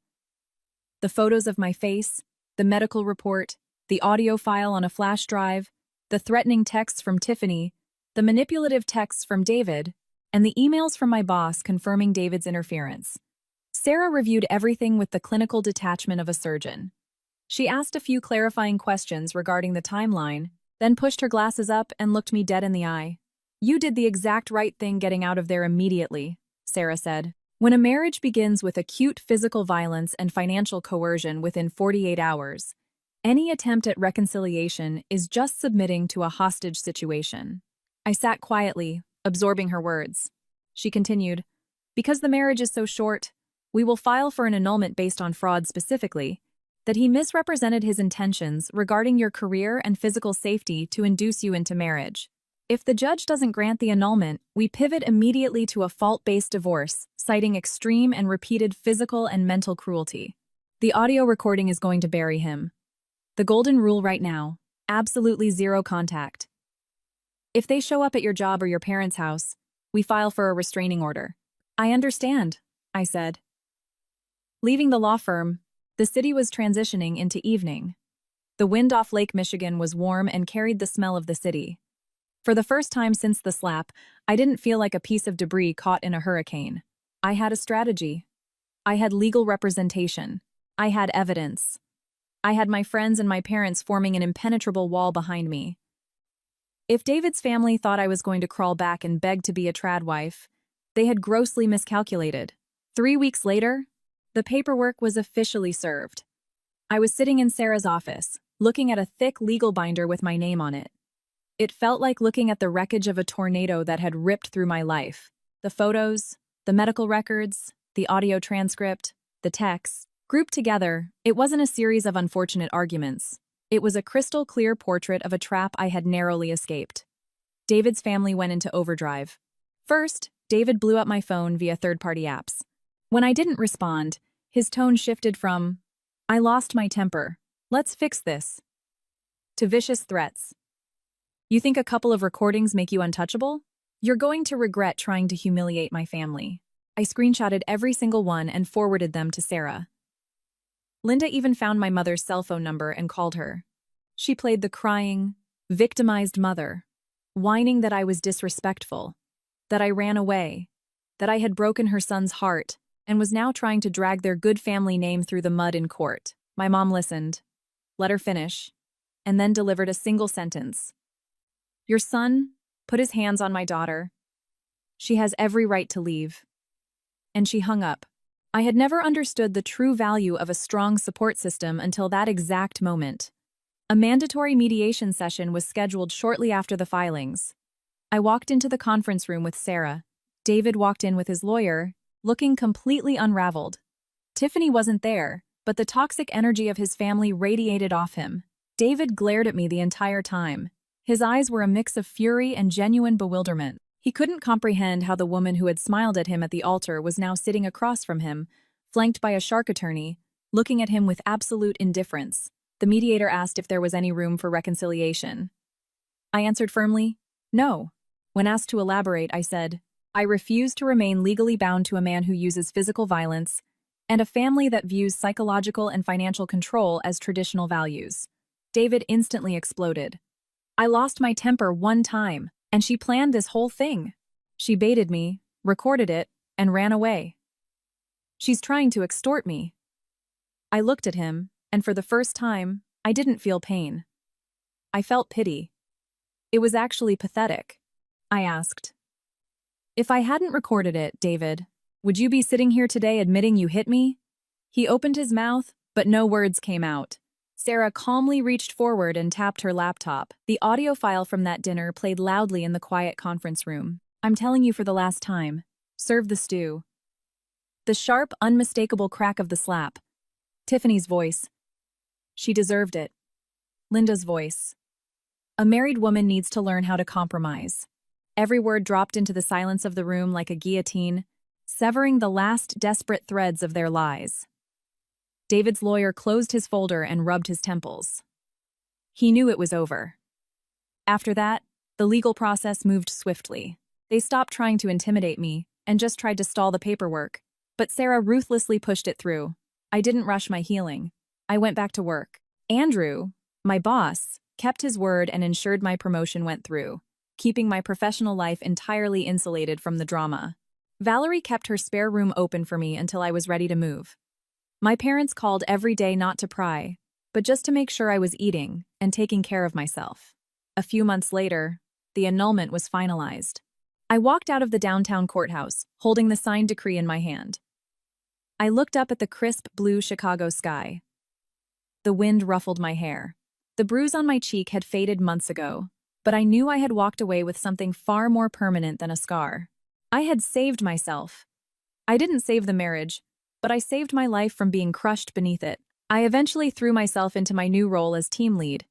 The photos of my face, the medical report, the audio file on a flash drive, the threatening texts from Tiffany, the manipulative texts from David, and the emails from my boss confirming David's interference. Sarah reviewed everything with the clinical detachment of a surgeon. She asked a few clarifying questions regarding the timeline, then pushed her glasses up and looked me dead in the eye. "You did the exact right thing getting out of there immediately," Sarah said. "When a marriage begins with acute physical violence and financial coercion within 48 hours, any attempt at reconciliation is just submitting to a hostage situation." I sat quietly, absorbing her words. She continued, "Because the marriage is so short, we will file for an annulment based on fraud specifically, that he misrepresented his intentions regarding your career and physical safety to induce you into marriage. If the judge doesn't grant the annulment, we pivot immediately to a fault-based divorce, citing extreme and repeated physical and mental cruelty. The audio recording is going to bury him. The golden rule right now, absolutely zero contact. If they show up at your job or your parents' house, we file for a restraining order." "I understand," I said. Leaving the law firm, the city was transitioning into evening. The wind off Lake Michigan was warm and carried the smell of the city. For the first time since the slap, I didn't feel like a piece of debris caught in a hurricane. I had a strategy. I had legal representation. I had evidence. I had my friends and my parents forming an impenetrable wall behind me. If David's family thought I was going to crawl back and beg to be a trad wife, they had grossly miscalculated. 3 weeks later, the paperwork was officially served. I was sitting in Sarah's office, looking at a thick legal binder with my name on it. It felt like looking at the wreckage of a tornado that had ripped through my life. The photos, the medical records, the audio transcript, the texts. Grouped together, it wasn't a series of unfortunate arguments. It was a crystal-clear portrait of a trap I had narrowly escaped. David's family went into overdrive. First, David blew up my phone via third-party apps. When I didn't respond, his tone shifted from, "I lost my temper. Let's fix this," to vicious threats. "You think a couple of recordings make you untouchable? You're going to regret trying to humiliate my family." I screenshotted every single one and forwarded them to Sarah. Linda even found my mother's cell phone number and called her. She played the crying, victimized mother, whining that I was disrespectful, that I ran away, that I had broken her son's heart, and was now trying to drag their good family name through the mud in court. My mom listened, let her finish, and then delivered a single sentence. "Your son put his hands on my daughter. She has every right to leave." And she hung up. I had never understood the true value of a strong support system until that exact moment. A mandatory mediation session was scheduled shortly after the filings. I walked into the conference room with Sarah. David walked in with his lawyer, looking completely unraveled. Tiffany wasn't there, but the toxic energy of his family radiated off him. David glared at me the entire time. His eyes were a mix of fury and genuine bewilderment. He couldn't comprehend how the woman who had smiled at him at the altar was now sitting across from him, flanked by a shark attorney, looking at him with absolute indifference. The mediator asked if there was any room for reconciliation. I answered firmly, no. When asked to elaborate, I said, I refuse to remain legally bound to a man who uses physical violence and a family that views psychological and financial control as traditional values. David instantly exploded. I lost my temper one time, and she planned this whole thing. She baited me, recorded it, and ran away. She's trying to extort me. I looked at him, and for the first time, I didn't feel pain. I felt pity. It was actually pathetic. I asked, if I hadn't recorded it, David, would you be sitting here today admitting you hit me? He opened his mouth, but no words came out. Sarah calmly reached forward and tapped her laptop. The audio file from that dinner played loudly in the quiet conference room. I'm telling you for the last time. Serve the stew. The sharp, unmistakable crack of the slap. Tiffany's voice. She deserved it. Linda's voice. A married woman needs to learn how to compromise. Every word dropped into the silence of the room like a guillotine, severing the last desperate threads of their lies. David's lawyer closed his folder and rubbed his temples. He knew it was over. After that, the legal process moved swiftly. They stopped trying to intimidate me and just tried to stall the paperwork, but Sarah ruthlessly pushed it through. I didn't rush my healing. I went back to work. Andrew, my boss, kept his word and ensured my promotion went through, keeping my professional life entirely insulated from the drama. Valerie kept her spare room open for me until I was ready to move. My parents called every day not to pry, but just to make sure I was eating and taking care of myself. A few months later, the annulment was finalized. I walked out of the downtown courthouse, holding the signed decree in my hand. I looked up at the crisp blue Chicago sky. The wind ruffled my hair. The bruise on my cheek had faded months ago, but I knew I had walked away with something far more permanent than a scar. I had saved myself. I didn't save the marriage, but I saved my life from being crushed beneath it. I eventually threw myself into my new role as team lead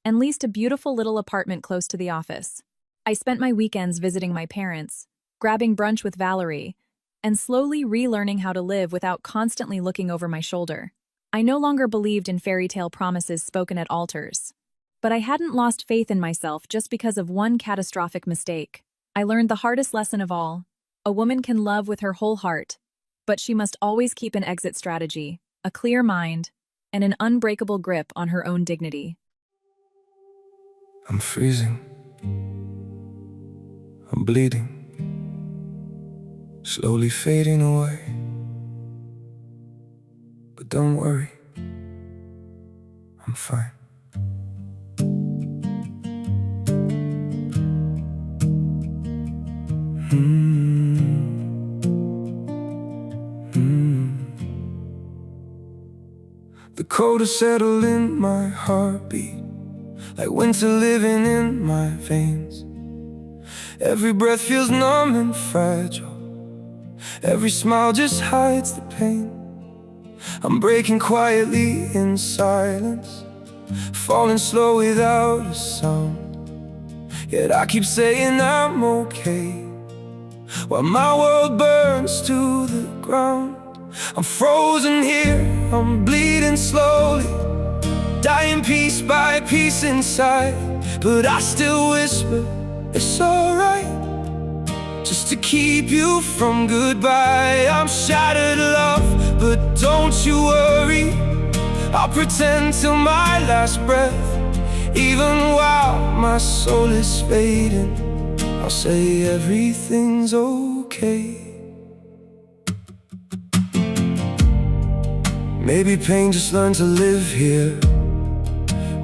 and leased a beautiful little apartment close to the office. I spent my weekends visiting my parents, grabbing brunch with Valerie, and slowly relearning how to live without constantly looking over my shoulder. I no longer believed in fairy tale promises spoken at altars. But I hadn't lost faith in myself just because of one catastrophic mistake. I learned the hardest lesson of all. A woman can love with her whole heart, but she must always keep an exit strategy, a clear mind, and an unbreakable grip on her own dignity.
I'm freezing. I'm bleeding. Slowly fading away. But don't worry. I'm fine. The cold has settled in my heartbeat, like winter living in my veins. Every breath feels numb and fragile. Every smile just hides the pain. I'm breaking quietly in silence, falling slow without a sound. Yet I keep saying I'm okay, while my world burns to the ground. I'm frozen here, I'm bleeding slowly, dying piece by piece inside. But I still whisper, it's alright, just to keep you from goodbye. I'm shattered, love, but don't you worry. I'll pretend till my last breath, even while my soul is fading. I'll say everything's okay. Maybe pain just learned to live here.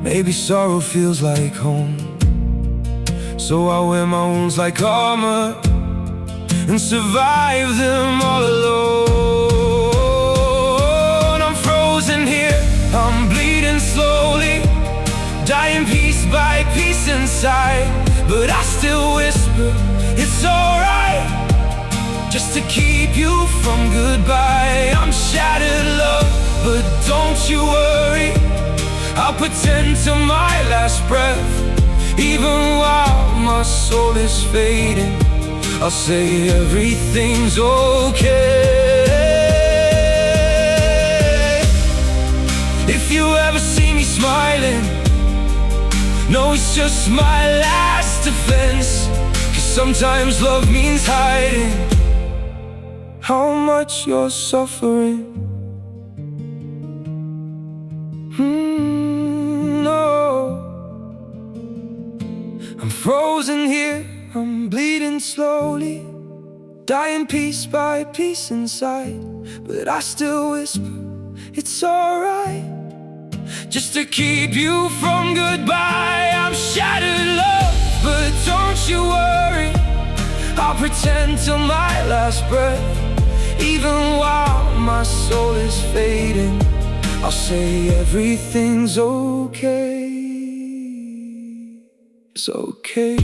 Maybe sorrow feels like home. So I wear my wounds like armor and survive them all alone. I'm frozen here, I'm bleeding slowly, dying piece by piece inside. But I still whisper, it's alright, just to keep you from goodbye. I'm shattered, love, but don't you worry. I'll pretend till my last breath, even while my soul is fading. I'll say everything's okay. If you ever see me smiling, no, it's just my last defense. 'Cause sometimes love means hiding how much you're suffering. No, I'm frozen here, I'm bleeding slowly, dying piece by piece inside. But I still whisper, it's alright, just to keep you from goodbye. I'm shattered, love, but don't you worry, I'll pretend till my last breath. Even while my soul is fading, I'll say everything's okay. It's okay.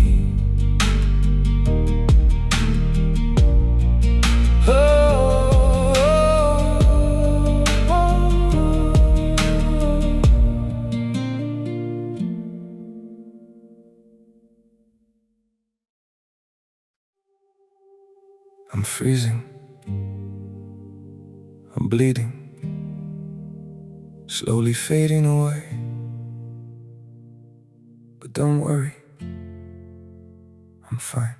I'm freezing, I'm bleeding, slowly fading away. But don't worry, I'm fine.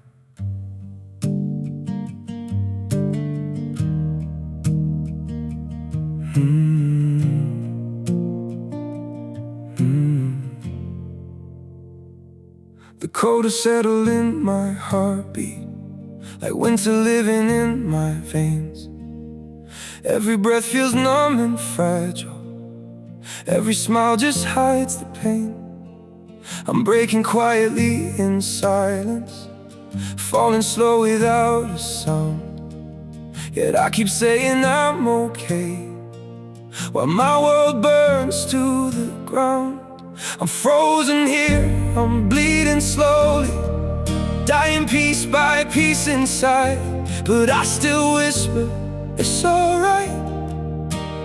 The cold has settled in my heartbeat, like winter living in my veins. Every breath feels numb and fragile, every smile just hides the pain. I'm breaking quietly in silence, falling slow without a sound. Yet I keep saying I'm okay, while my world burns to the ground. I'm frozen here, I'm bleeding slowly, dying piece by piece inside. But I still whisper, it's alright,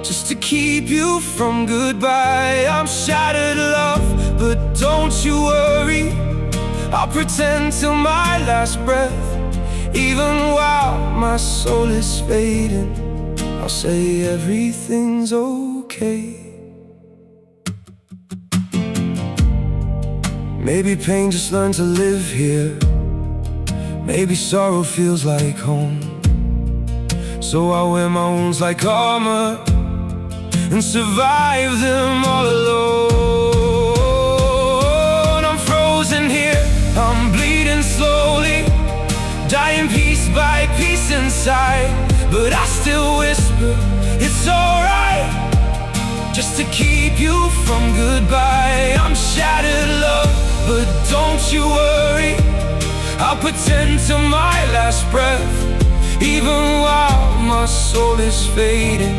just to keep you from goodbye. I'm shattered, love, but don't you worry, I'll pretend till my last breath. Even while my soul is fading, I'll say everything's okay. Maybe pain just learned to live here, maybe sorrow feels like home. So I wear my wounds like armor and survive them all alone. I'm frozen here, I'm bleeding slowly, dying piece by piece inside. But I still whisper, it's alright, just to keep you from goodbye. I'm shattered, love, but don't you worry, I'll pretend till my last breath. Even while my soul is fading,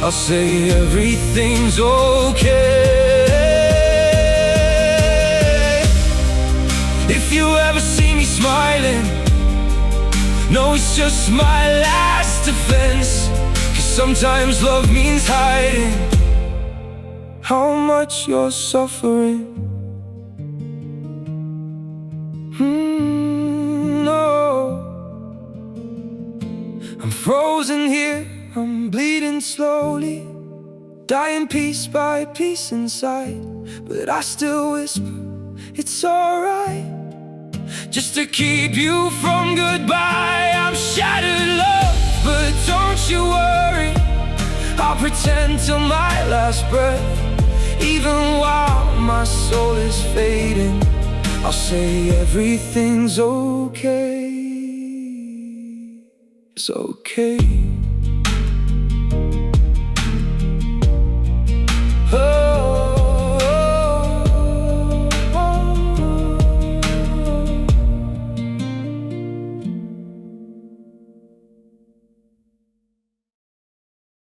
I'll say everything's okay. If you ever see me smiling, no, it's just my last defense. 'Cause sometimes love means hiding how much you're suffering. No, I'm frozen here, I'm bleeding slowly, dying piece by piece inside. But I still whisper, it's alright, just to keep you from goodbye. I'm shattered, love, but don't you worry, I'll pretend till my last breath. Even while my soul is fading, I'll say everything's okay. It's okay.